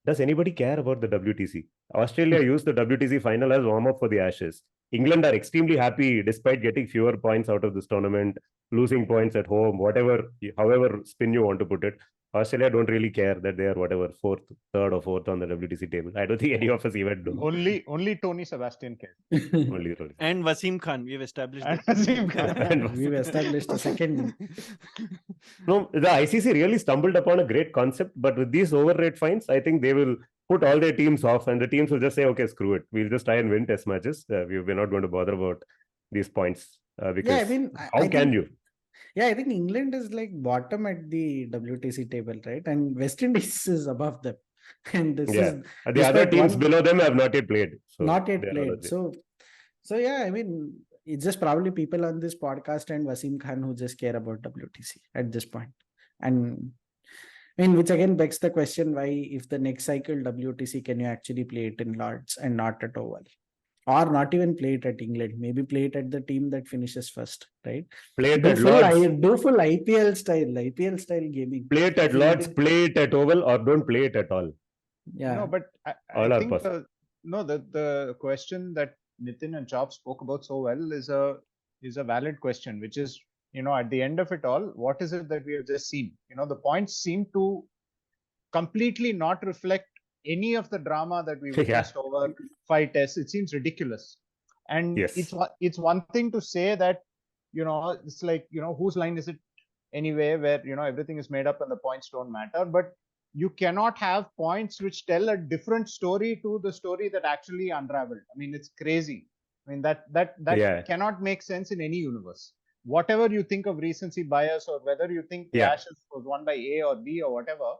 does anybody care about the WTC? Australia used the WTC final as warm-up for the Ashes. England are extremely happy despite getting fewer points out of this tournament, losing points at home, however spin you want to put it. Australia don't really care that they are whatever third or fourth on the WTC table. I don't think any of us even know. Only Tony Sebastian cares. Only Tony. And Wasim Khan, we've established And that. Wasim Khan. We've established a second. No, the ICC really stumbled upon a great concept, but with these overrate fines, I think they will put all their teams off, and the teams will just say, "Okay, screw it. We'll just try and win test matches. We're not going to bother about these points because Yeah, I mean, how can you?" Yeah, I think England is like bottom at the WTC table, right? And West Indies is above them. And this Yeah. is The other despite teams one- below them have not yet played. So not yet they're all played. okay. So yeah, I mean, it's just probably people on this podcast and Wasim Khan who just care about WTC at this point. And I mean, which again begs the question, why, if the next cycle WTC, can you actually play it in Lords and not at Oval? Or not even play it at England, maybe play it at the team that finishes first, right? Play it Do at full, Lords. do full IPL style gaming. Play it at Lords, play it at Oval, or don't play it at all. Yeah. No, but All I are think possible. the question that Nitin and Chop spoke about so well is a valid question, which is, at the end of it all, what is it that we have just seen? The points seem to completely not reflect any of the drama that we witnessed over 5 tests. It seems ridiculous. And Yes. it's one thing to say that, it's like, whose line is it anyway, where, everything is made up and the points don't matter. But you cannot have points which tell a different story to the story that actually unraveled. I mean, it's crazy. I mean, that cannot make sense in any universe. Whatever you think of recency bias, or whether you think the Ashes was won by A or B or whatever,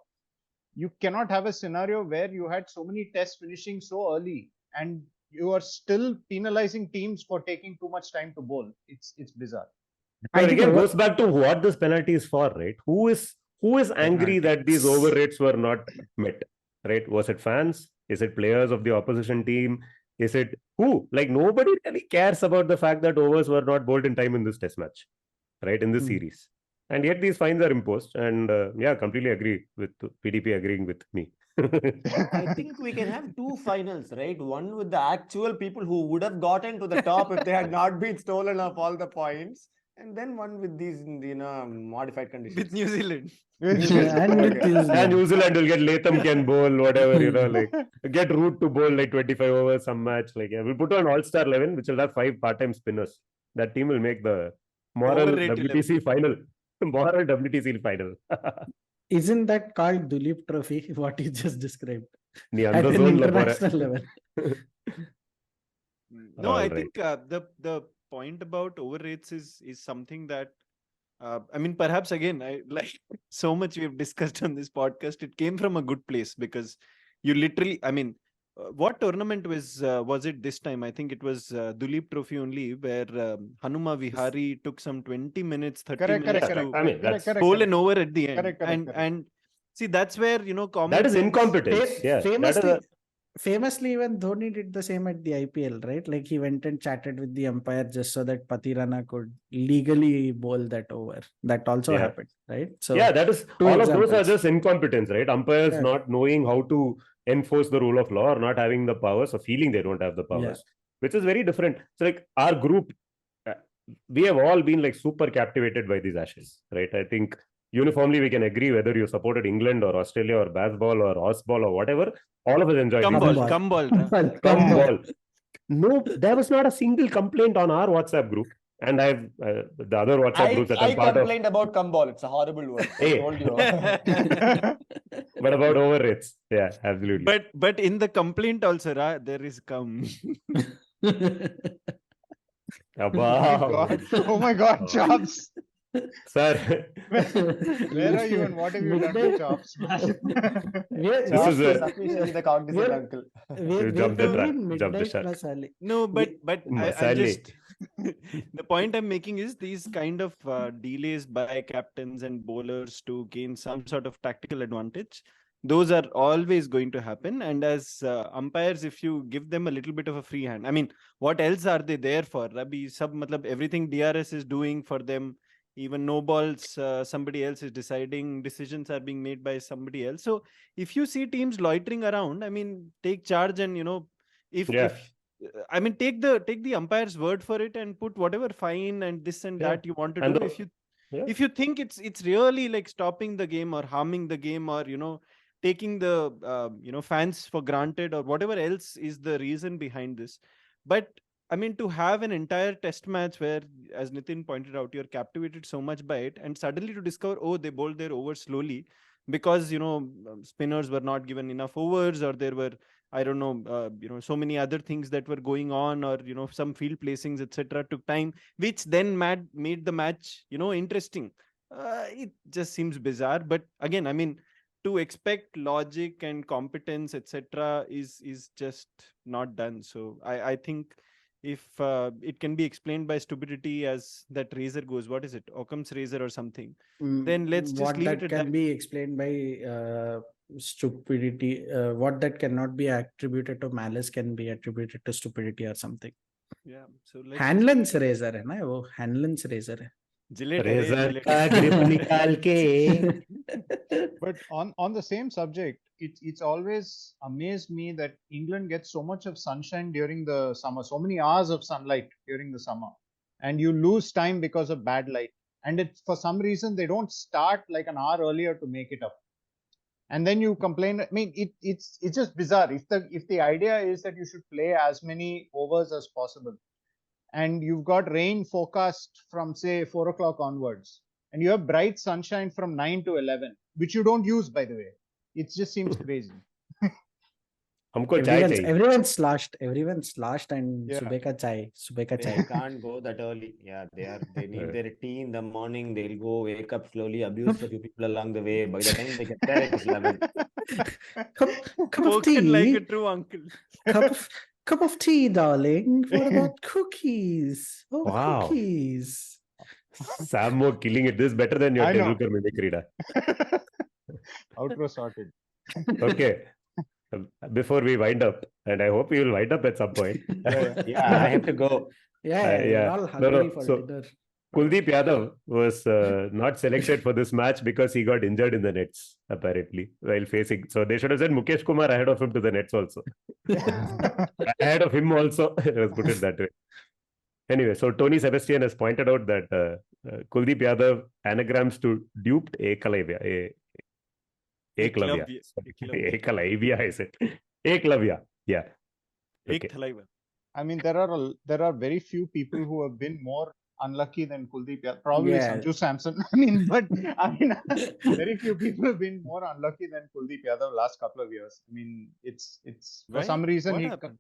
you cannot have a scenario where you had so many tests finishing so early and you are still penalizing teams for taking too much time to bowl. It's bizarre. But again, goes back to what this penalty is for, right? Who is angry that these overrates were not met, right? Was it fans? Is it players of the opposition team? Is it who? Like, nobody really cares about the fact that overs were not bowled in time in this test match, right? In this series. And yet these fines are imposed. And completely agree with PDP agreeing with me. I think we can have 2 finals, right? One with the actual people who would have gotten to the top if they had not been stolen off all the points. And then one with these, modified conditions. With New Zealand. and with And New Zealand will get Latham can bowl, whatever, like get Root to bowl like 25 overs some match. Like, we'll put on All-Star 11, which will have 5 part-time spinners. That team will make the moral WTC final. Moral WTC final. Isn't that called Dileep Trophy? What you just described at an international level. No, I think the point about overrates is something that I mean, perhaps again, I like so much we have discussed on this podcast. It came from a good place because you literally, I mean, what tournament was it this time? I think it was Dileep Trophy only, where Hanuma Vihari took some 20 minutes, 30 minutes to I mean, that's bowl an over at the end. And see, that's where, that is incompetence. Famously, even Dhoni did the same at the IPL, right? Like, he went and chatted with the umpire just so that Patirana could legally bowl that over. That also happened, right? So that is all of those are just incompetence, right? Umpires not knowing how to enforce the rule of law, or not having the powers, or feeling they don't have the powers, which is very different. So, like, our group, we have all been like super captivated by these Ashes, right? I think uniformly we can agree, whether you supported England or Australia or Bazball or Ozball or whatever, all of us enjoyed Come ball. No, there was not a single complaint on our WhatsApp group. And I've the other WhatsApp groups that I'm part of. I complained about come ball. It's a horrible word. I told you. But about overrates, yeah, absolutely. But in the complaint also, there is come. Oh my God, Chops. Sir, where are you and what have you done to Chops? This is officially the Cognizant uncle. You jumped the shark. No, but I just the point I'm making is these kind of delays by captains and bowlers to gain some sort of tactical advantage, those are always going to happen. And as umpires, if you give them a little bit of a free hand, I mean, what else are they there for? Everything DRS is doing for them. Even no balls, somebody else is deciding. Decisions are being made by somebody else. So if you see teams loitering around, I mean, take charge and, if I mean, take the umpire's word for it and put whatever fine and this and Yeah. that you want to And do. yeah. If you think it's really like stopping the game or harming the game, or taking the fans for granted, or whatever else is the reason behind this. But I mean, to have an entire test match where, as Nitin pointed out, you're captivated so much by it, and suddenly to discover, oh, they bowled their over slowly because spinners were not given enough overs, or there were, I don't know, so many other things that were going on, or some field placings, etc., took time, which then made the match interesting. It just seems bizarre. But again, I mean, to expect logic and competence, etc., is just not done. So I think if it can be explained by stupidity, as that razor goes, what is it, Occam's razor or something, then let's just what leave that it at can that. be explained by stupidity, what that cannot be attributed to malice can be attributed to stupidity or something. Yeah, so let's Hanlon's razor है ना वो, Hanlon's razor है. Gillette है रे, Razor Gillette. का grip निकाल के. But on the same subject, it's always amazed me that England gets so much of sunshine during the summer, so many hours of sunlight during the summer, and you lose time because of bad light. And for some reason they don't start like an hour earlier to make it up. And then you complain. I mean, it's just bizarre. If the idea is that you should play as many overs as possible, and you've got rain forecast from say 4 o'clock onwards, and you have bright sunshine from 9 to 11, which you don't use, by the way. It just seems crazy. हमको चाय चाहिए. Everyone's slashed and Yeah. सुबह का They चाय. can't go that early. Yeah, they need their tea in the morning. They'll go wake up slowly, abuse a few people along the way. By the time they get there, it's 11. Cup of tea. Spoken like a true uncle. Cup of tea, darling. What about cookies? Oh, Wow. cookies. Samo killing it. This is better than your I know. Tendulkar mimicry. Outro sorted. Okay. Before we wind up, and I hope you will wind up at some point. Yeah, I have to go. Yeah, yeah. we're all hungry for So- dinner. Kuldeep Yadav was not selected for this match because he got injured in the nets, apparently, while facing. So they should have said Mukesh Kumar ahead of him to the nets also. Ahead of him also. Let's put it that way. Anyway, so Tony Sebastian has pointed out that Kuldeep Yadav anagrams to duped Ekalavya. Eklavya. Ekalavya, is it? Eklavya. Yeah. Okay. Eklavya. I mean, there are very few people who have been more unlucky than Kuldeep Yadav. Probably Yeah. Sanju Samson. Very few people have been more unlucky than Kuldeep Yadav last couple of years. I mean, it's for Why? some reason What happened?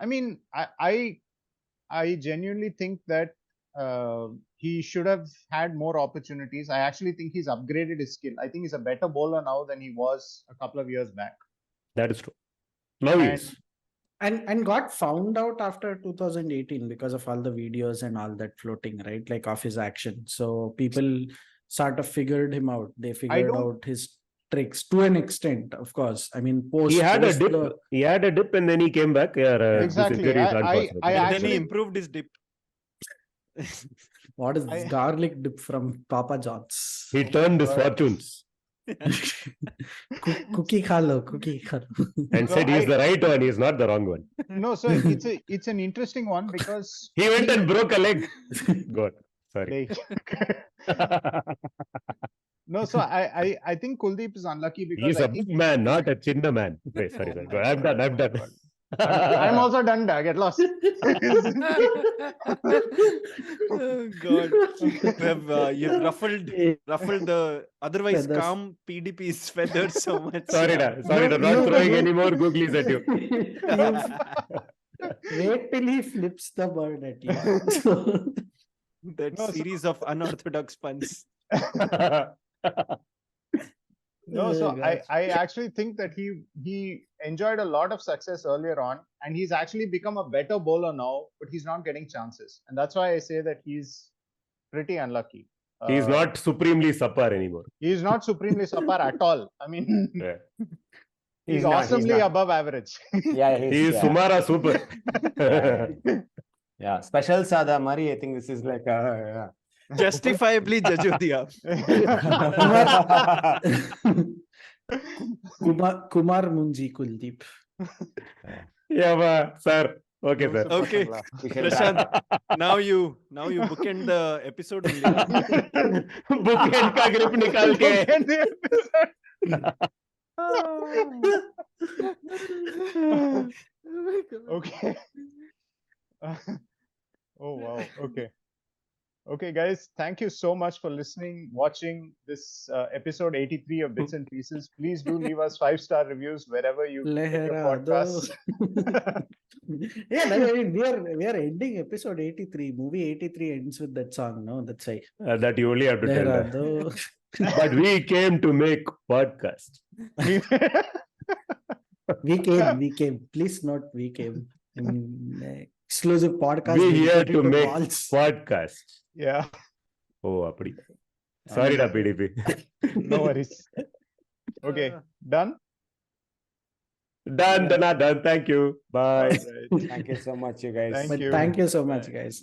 I mean, I genuinely think that he should have had more opportunities. I actually think he's upgraded his skill. I think he's a better bowler now than he was a couple of years back. That is true. Now he And- is. And got found out after 2018 because of all the videos and all that floating, right? Like of his action. So people sort of figured him out. They figured don't- out his tricks to an extent, of course. I mean, He had a post dip. the- He had a dip and then he came back. Yeah, Exactly. This injury is I unfortunate. And then actually- he improved his dip. what is this I- garlic dip from Papa John's? He turned his fortunes Cookie khalo, cookie khalo. and So said he's the right one. He's not the wrong one. No, so it's an interesting one because He went and broke a leg. God, sorry. No, so I think Kuldeep is unlucky because He's I a think big man, not a chinna man. Wait, sorry. Oh Go. my I'm done. I'm done. I'm also done. Get lost. Oh God, you've ruffled the otherwise Feathers. calm PDP's feathers so much. Sorry, sorry, No, not no, throwing no. any more googlies at you. Wait till he flips the bird at you. That No, so- series of unorthodox puns. No, so Oh, gosh. I actually think that he enjoyed a lot of success earlier on, and he's actually become a better bowler now, but he's not getting chances, and that's why I say that he's pretty unlucky. He's not supremely supper anymore. He's not supremely super at all. I mean, Yeah. he's not, awesomely not. above average. Yeah, He is yeah. Sumara super. Yeah, special Sada Mari. I think this is like Justifiably Jajodia. Kumar Munji Kuldeep. Yeah, sir. Okay, sir. Okay. We shall Prashant, wrap. now you bookend the episode only. Bookend का grip निकाल के. Bookend the episode. Okay. Oh wow. Okay. Okay, guys. Thank you so much for listening, watching this episode 83 of Bits and Pieces. Please do leave us 5-star reviews wherever you get your Leherado. podcasts. Yeah, I mean, we are ending episode 83. Movie 83 ends with that song. No, that's right. That you only have to tell that. Leherado. But we came to make podcast. We came. Please not we came. I mean, exclusive podcast. We here dedicated to make balls. podcast. Yeah. Oh, appadi. Sorry, da PDP. No worries. Okay. Done? Done. Thank you. Bye. All right. Thank you so much, you guys. Thank But you. thank you so much, Bye. guys.